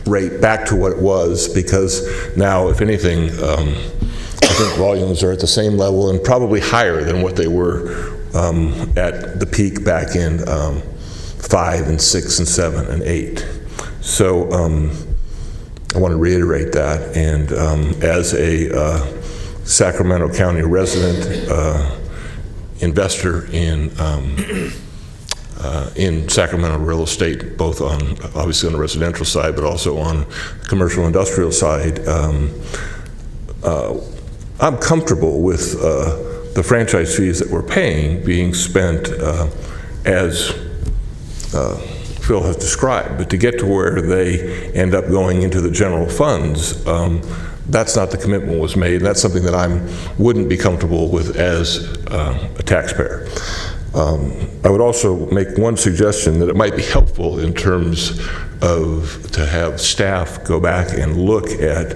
rate back to what it was, because now, if anything, I think volumes are at the same level and probably higher than what they were at the peak back in 5 and 6 and 7 and 8. So I want to reiterate that, and as a Sacramento County resident, investor in Sacramento real estate, both on obviously on the residential side, but also on the commercial industrial side, I'm comfortable with the franchise fees that we're paying being spent as Phil has described, but to get to where they end up going into the general funds, that's not the commitment was made. That's something that I wouldn't be comfortable with as a taxpayer. I would also make one suggestion that it might be helpful in terms of to have staff go back and look at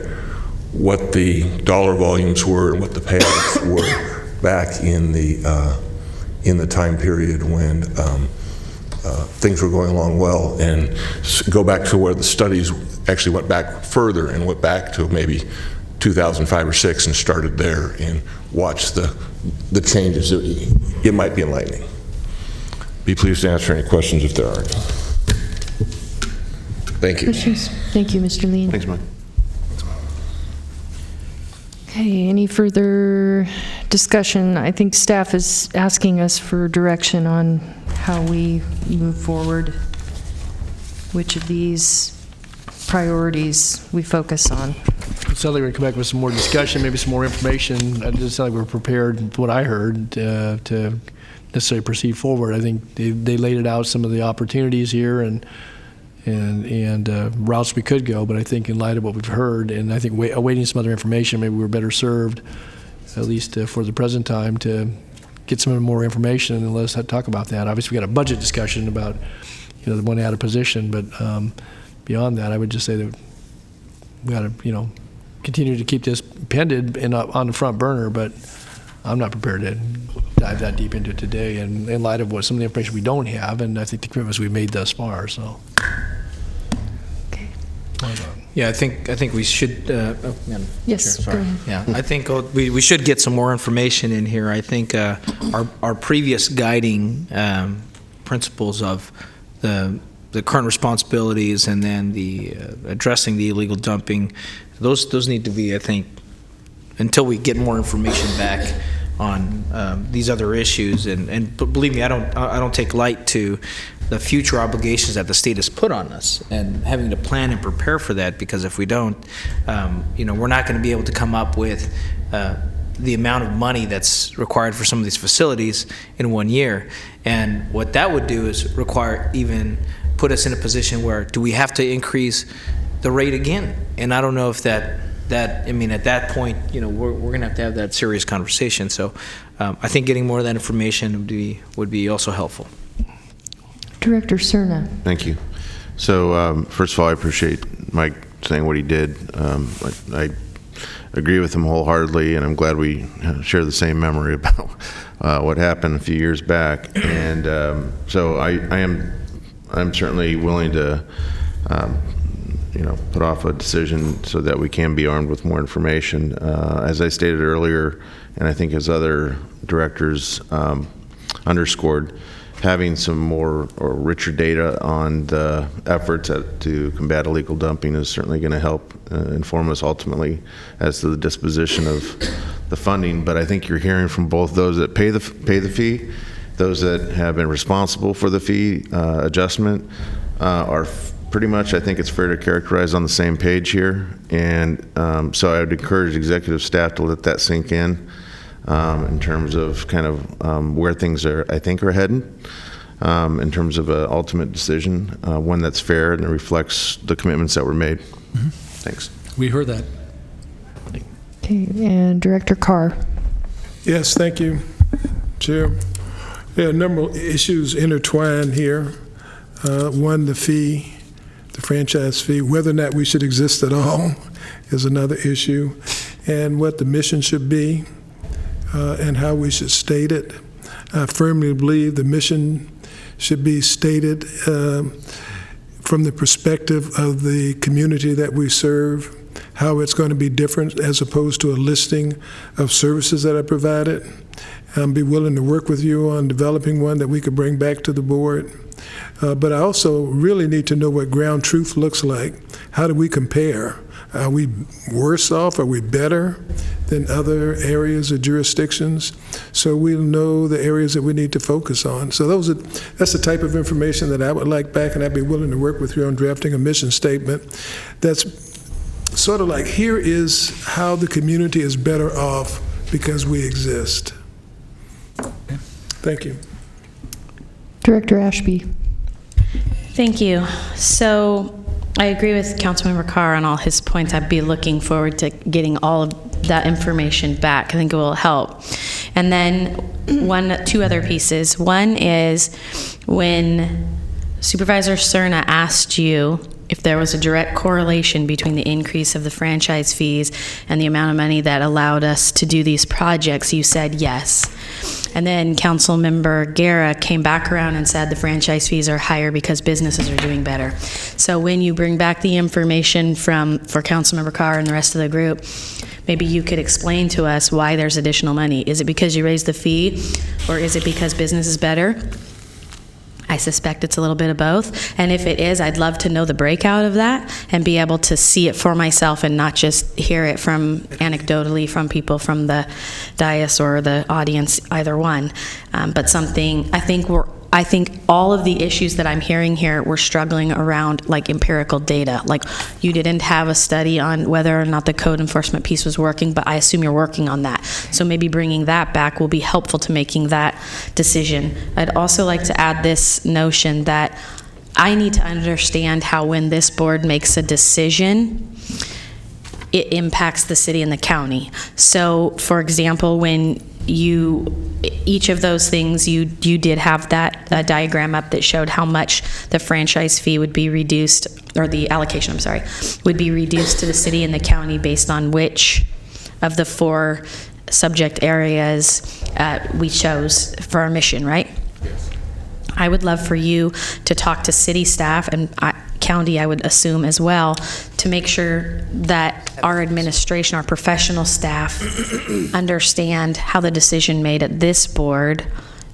what the dollar volumes were and what the payouts were back in the time period when things were going along well, and go back to where the studies actually went back further and went back to maybe 2005 or 6 and started there and watch the changes. It might be enlightening. Be pleased to answer any questions if there are. Thank you. Questions? Thank you, Mr. Lean. Thanks, Mike. Okay, any further discussion? I think staff is asking us for direction on how we move forward, which of these priorities we focus on. It sounds like we're going to come back with some more discussion, maybe some more information. It doesn't sound like we're prepared, what I heard, to necessarily proceed forward. I think they laid it out, some of the opportunities here and routes we could go, but I think in light of what we've heard, and I think awaiting some other information, maybe we're better served, at least for the present time, to get some more information and let us talk about that. Obviously, we got a budget discussion about, the one out of position, but beyond that, I would just say that we got to, continue to keep this pended and on the front burner, but I'm not prepared to dive that deep into it today, and in light of what some of the information we don't have, and I think the commitments we've made thus far. So, okay. Yeah, I think we should. Yes. Chair, sorry. Yeah, I think we should get some more information in here. I think our previous guiding principles of the current responsibilities and then the addressing the illegal dumping, those need to be, I think, until we get more information back on these other issues. And believe me, I don't take light to the future obligations that the state has put on us and having to plan and prepare for that, because if we don't, we're not going to be able to come up with the amount of money that's required for some of these facilities in 1 year. And what that would do is put us in a position where, do we have to increase the rate again? And I don't know if at that point, we're going to have that serious conversation. So I think getting more of that information would be also helpful. Director Cerna. Thank you. So first of all, I appreciate Mike saying what he did. I agree with him wholeheartedly, and I'm glad we share the same memory about what happened a few years back. And so I'm certainly willing to put off a decision so that we can be armed with more information. As I stated earlier, and I think as other directors underscored, having some more or richer data on the efforts to combat illegal dumping is certainly going to help inform us ultimately as to the disposition of the funding. But I think you're hearing from both those that pay the fee, those that have been responsible for the fee adjustment, are pretty much, I think it's fair to characterize, on the same page here. And so I would encourage executive staff to let that sink in terms of kind of where things are, I think, are heading in terms of an ultimate decision, one that's fair and that reflects the commitments that were made. Thanks. We heard that. Okay, and Director Carr. Yes, thank you, Chair. There are a number of issues intertwined here. One, the fee, the franchise fee, whether or not we should exist at all is another issue, and what the mission should be and how we should state it. I firmly believe the mission should be stated from the perspective of the community that we serve, how it's going to be different as opposed to a listing of services that are provided. I'll be willing to work with you on developing one that we could bring back to the board. But I also really need to know what ground truth looks like. How do we compare? Are we worse off? Are we better than other areas or jurisdictions? So we'll know the areas that we need to focus on. So that's the type of information that I would like back, and I'd be willing to work with you on drafting a mission statement that's sort of like, here is how the community is better off because we exist. Thank you. Director Ashby. Thank you. So I agree with Councilmember Carr on all his points. I'd be looking forward to getting all of that information back. I think it will help. And then two other pieces. One is when Supervisor Cerna asked you if there was a direct correlation between the increase of the franchise fees and the amount of money that allowed us to do these projects, you said yes. And then Councilmember Guerra came back around and said the franchise fees are higher because businesses are doing better. So when you bring back the information for Councilmember Carr and the rest of the group, maybe you could explain to us why there's additional money. Is it because you raised the fee, or is it because business is better? I suspect it's a little bit of both. And if it is, I'd love to know the breakout of that and be able to see it for myself and not just hear it from anecdotally from people from the dais or the audience, either one. But something, I think all of the issues that I'm hearing here, we're struggling around like empirical data. Like, you didn't have a study on whether or not the code enforcement piece was working, but I assume you're working on that. So maybe bringing that back will be helpful to making that decision. I'd also like to add this notion that I need to understand how, when this board makes a decision, it impacts the city and the county. So, for example, when each of those things, you did have that diagram up that showed how much the franchise fee would be reduced, or the allocation, I'm sorry, would be reduced to the city and the county based on which of the 4 subject areas we chose for our mission, right? Yes. I would love for you to talk to city staff and county, I would assume as well, to make sure that our administration, our professional staff understand how the decision made at this board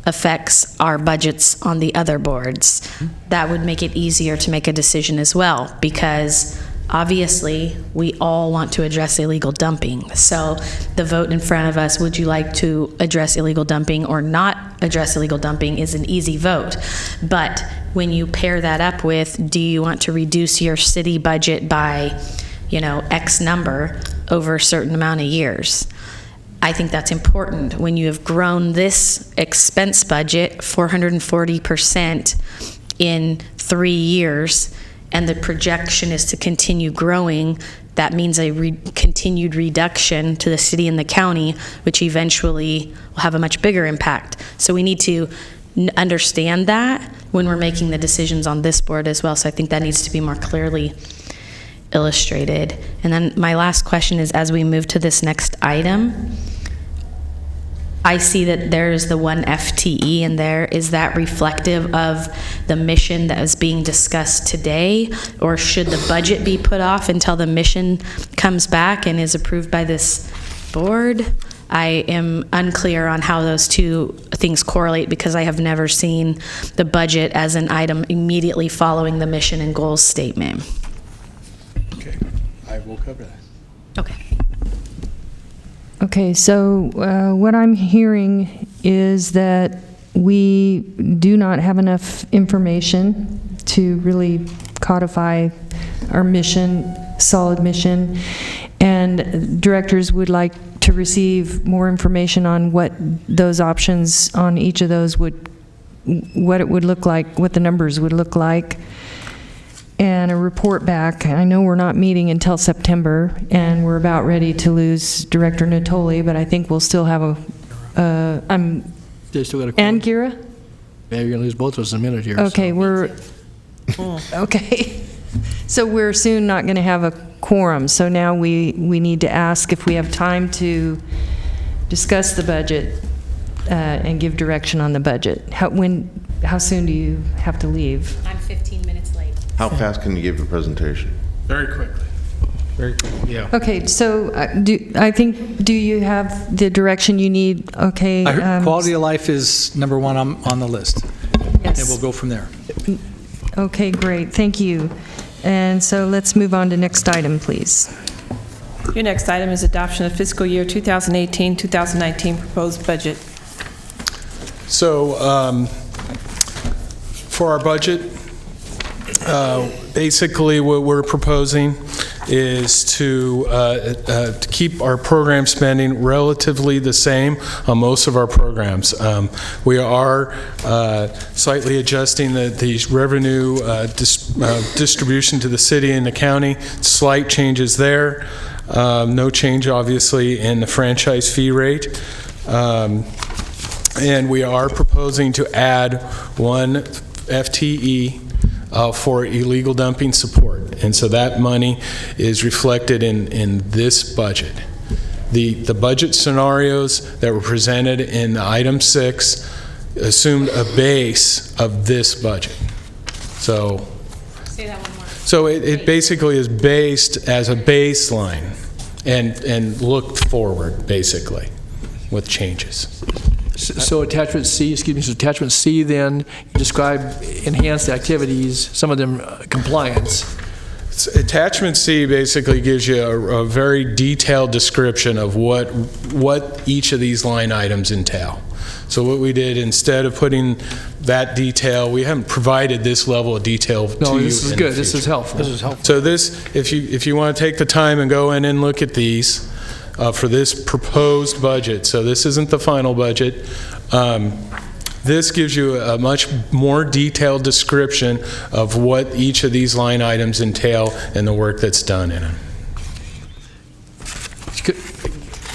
affects our budgets on the other boards. That would make it easier to make a decision as well, because obviously we all want to address illegal dumping. So the vote in front of us, would you like to address illegal dumping or not address illegal dumping, is an easy vote. But when you pair that up with, do you want to reduce your city budget by, X number over a certain amount of years? I think that's important. When you have grown this expense budget 440% in 3 years, and the projection is to continue growing, that means a continued reduction to the city and the county, which eventually will have a much bigger impact. So we need to understand that when we're making the decisions on this board as well. So I think that needs to be more clearly illustrated. And then my last question is, as we move to this next item, I see that there's the 1 FTE in there. Is that reflective of the mission that is being discussed today? Or should the budget be put off until the mission comes back and is approved by this board? I am unclear on how those two things correlate, because I have never seen the budget as an item immediately following the mission and goals statement. Okay, I will cover that. Okay. Okay, so what I'm hearing is that we do not have enough information to really codify our mission, solid mission. And directors would like to receive more information on what those options on each of those what it would look like, what the numbers would look like, and a report back. I know we're not meeting until September, and we're about ready to lose Director Natoli, but I think we'll still have They still got a and Gira? Yeah, you're going to lose both of us in a minute here. Okay, okay. So we're soon not going to have a quorum, so now we need to ask if we have time to discuss the budget and give direction on the budget. How soon do you have to leave? I'm 15 minutes late. How fast can you give a presentation? Very quickly. Very quickly, yeah. Okay, so do you have the direction you need? Okay. Quality of life is number one on the list. Yes. And we'll go from there. Okay, great, thank you. And so let's move on to next item, please. Your next item is adoption of fiscal year 2018-2019 proposed budget. So for our budget, basically what we're proposing is to keep our program spending relatively the same on most of our programs. We are slightly adjusting the revenue distribution to the city and the county. Slight changes there. No change, obviously, in the franchise fee rate. And we are proposing to add one FTE for illegal dumping support. And so that money is reflected in this budget. The budget scenarios that were presented in item 6 assumed a base of this budget. So, Say that one more. so it basically is based as a baseline and looked forward, basically, with changes. So attachment C, so attachment C then, you describe enhanced activities, some of them compliance. Attachment C basically gives you a very detailed description of what each of these line items entail. So what we did, instead of putting that detail, we haven't provided this level of detail to you. No, this is in good, the this is future. helpful. This is helpful. So this, if you want to take the time and go in and look at these for this proposed budget, so this isn't the final budget, this gives you a much more detailed description of what each of these line items entail and the work that's done in them.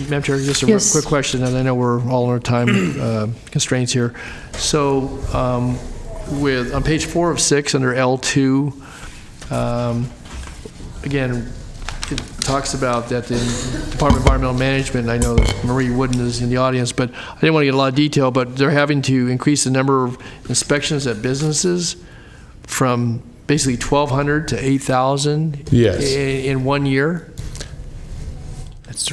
Madam Chair, just a Yes. quick question, and I know we're all on our time constraints here. So on page 4 of 6 under L2, again, it talks about that the Department of Environmental Management, I know that Marie Wooden is in the audience, but I didn't want to get a lot of detail, but they're having to increase the number of inspections at businesses from basically 1,200 to 8,000 Yes. in 1 year?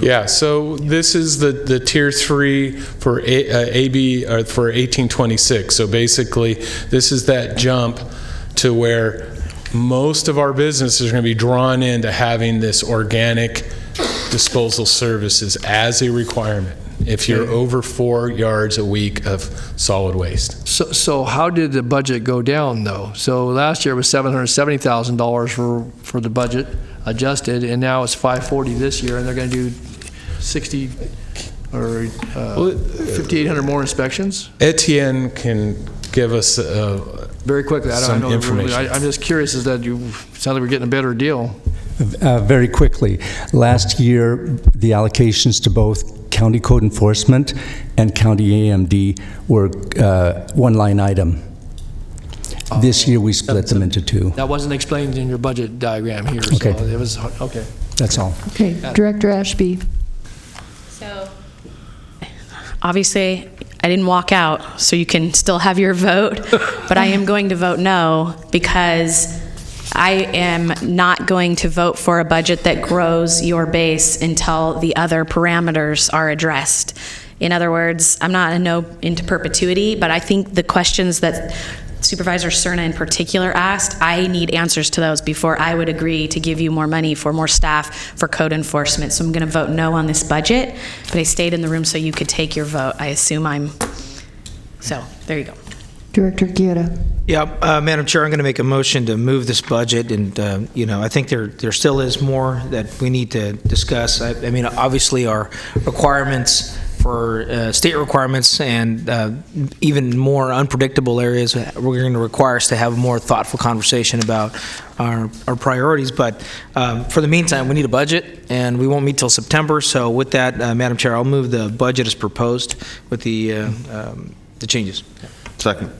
Yeah, so this is the tier 3 for AB or for 1826. So basically, this is that jump to where most of our businesses are going to be drawn into having this organic disposal services as a requirement if you're over 4 yards a week of solid waste. So how did the budget go down, though? So last year it was $770,000 for the budget adjusted, and now it's $540 this year, and they're going to do 60 or 5,800 more inspections? Etienne can give us Very quickly, I some don't know. information. I'm just curious, is that you sound like we're getting a better deal? Very quickly. Last year, the allocations to both county code enforcement and county AMD were one line item. This year, we split them into 2. That wasn't explained in your budget diagram here, Okay. so it was, okay. That's all. Okay, Director Ashby. So, obviously, I didn't walk out, so you can still have your vote, but I am going to vote no because I am not going to vote for a budget that grows your base until the other parameters are addressed. In other words, I'm not a no into perpetuity, but I think the questions that Supervisor Cerna in particular asked, I need answers to those before I would agree to give you more money for more staff for code enforcement. So I'm going to vote no on this budget, but I stayed in the room so you could take your vote. I assume so there you go. Director Guerra. Yeah, Madam Chair, I'm going to make a motion to move this budget, and, I think there still is more that we need to discuss. I mean, obviously, our requirements for state requirements and even more unpredictable areas, we're going to require us to have a more thoughtful conversation about our priorities. But for the meantime, we need a budget, and we won't meet till September. So with that, Madam Chair, I'll move the budget as proposed with the changes. Second.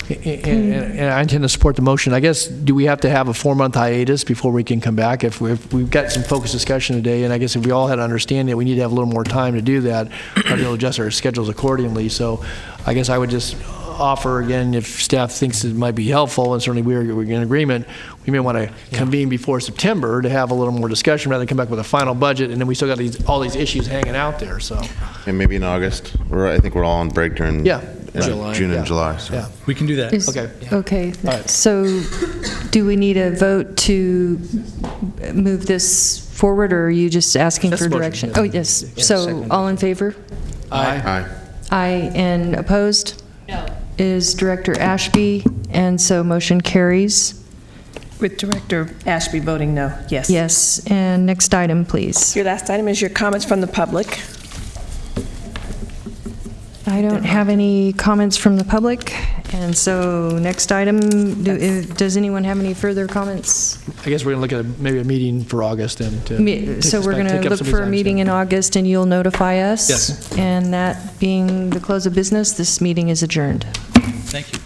And I intend to support the motion. I guess, do we have to have a 4-month hiatus before we can come back? If we've got some focused discussion today, and I guess if we all had to understand it, we need to have a little more time to do that, or to adjust our schedules accordingly. So I guess I would just offer, again, if staff thinks it might be helpful, and certainly we're in agreement, we may want to convene before September to have a little more discussion rather than come back with a final budget, and then we still got all these issues hanging out there. So, And maybe in August. I think we're all on break during June and July. So. Yeah, we can do that. Okay. So do we need a vote to move this forward, or are you just asking for direction? Oh, yes. So all in favor? Aye. Aye. And opposed? No. Is Director Ashby, and so motion carries. With Director Ashby voting no, yes. Yes. And next item, please. Your last item is your comments from the public. I don't have any comments from the public, and so next item, does anyone have any further comments? I guess we're going to look at maybe a meeting for August. So we're going to look for a meeting in August, and you'll notify us? Yes. And that being the close of business, this meeting is adjourned. Thank you.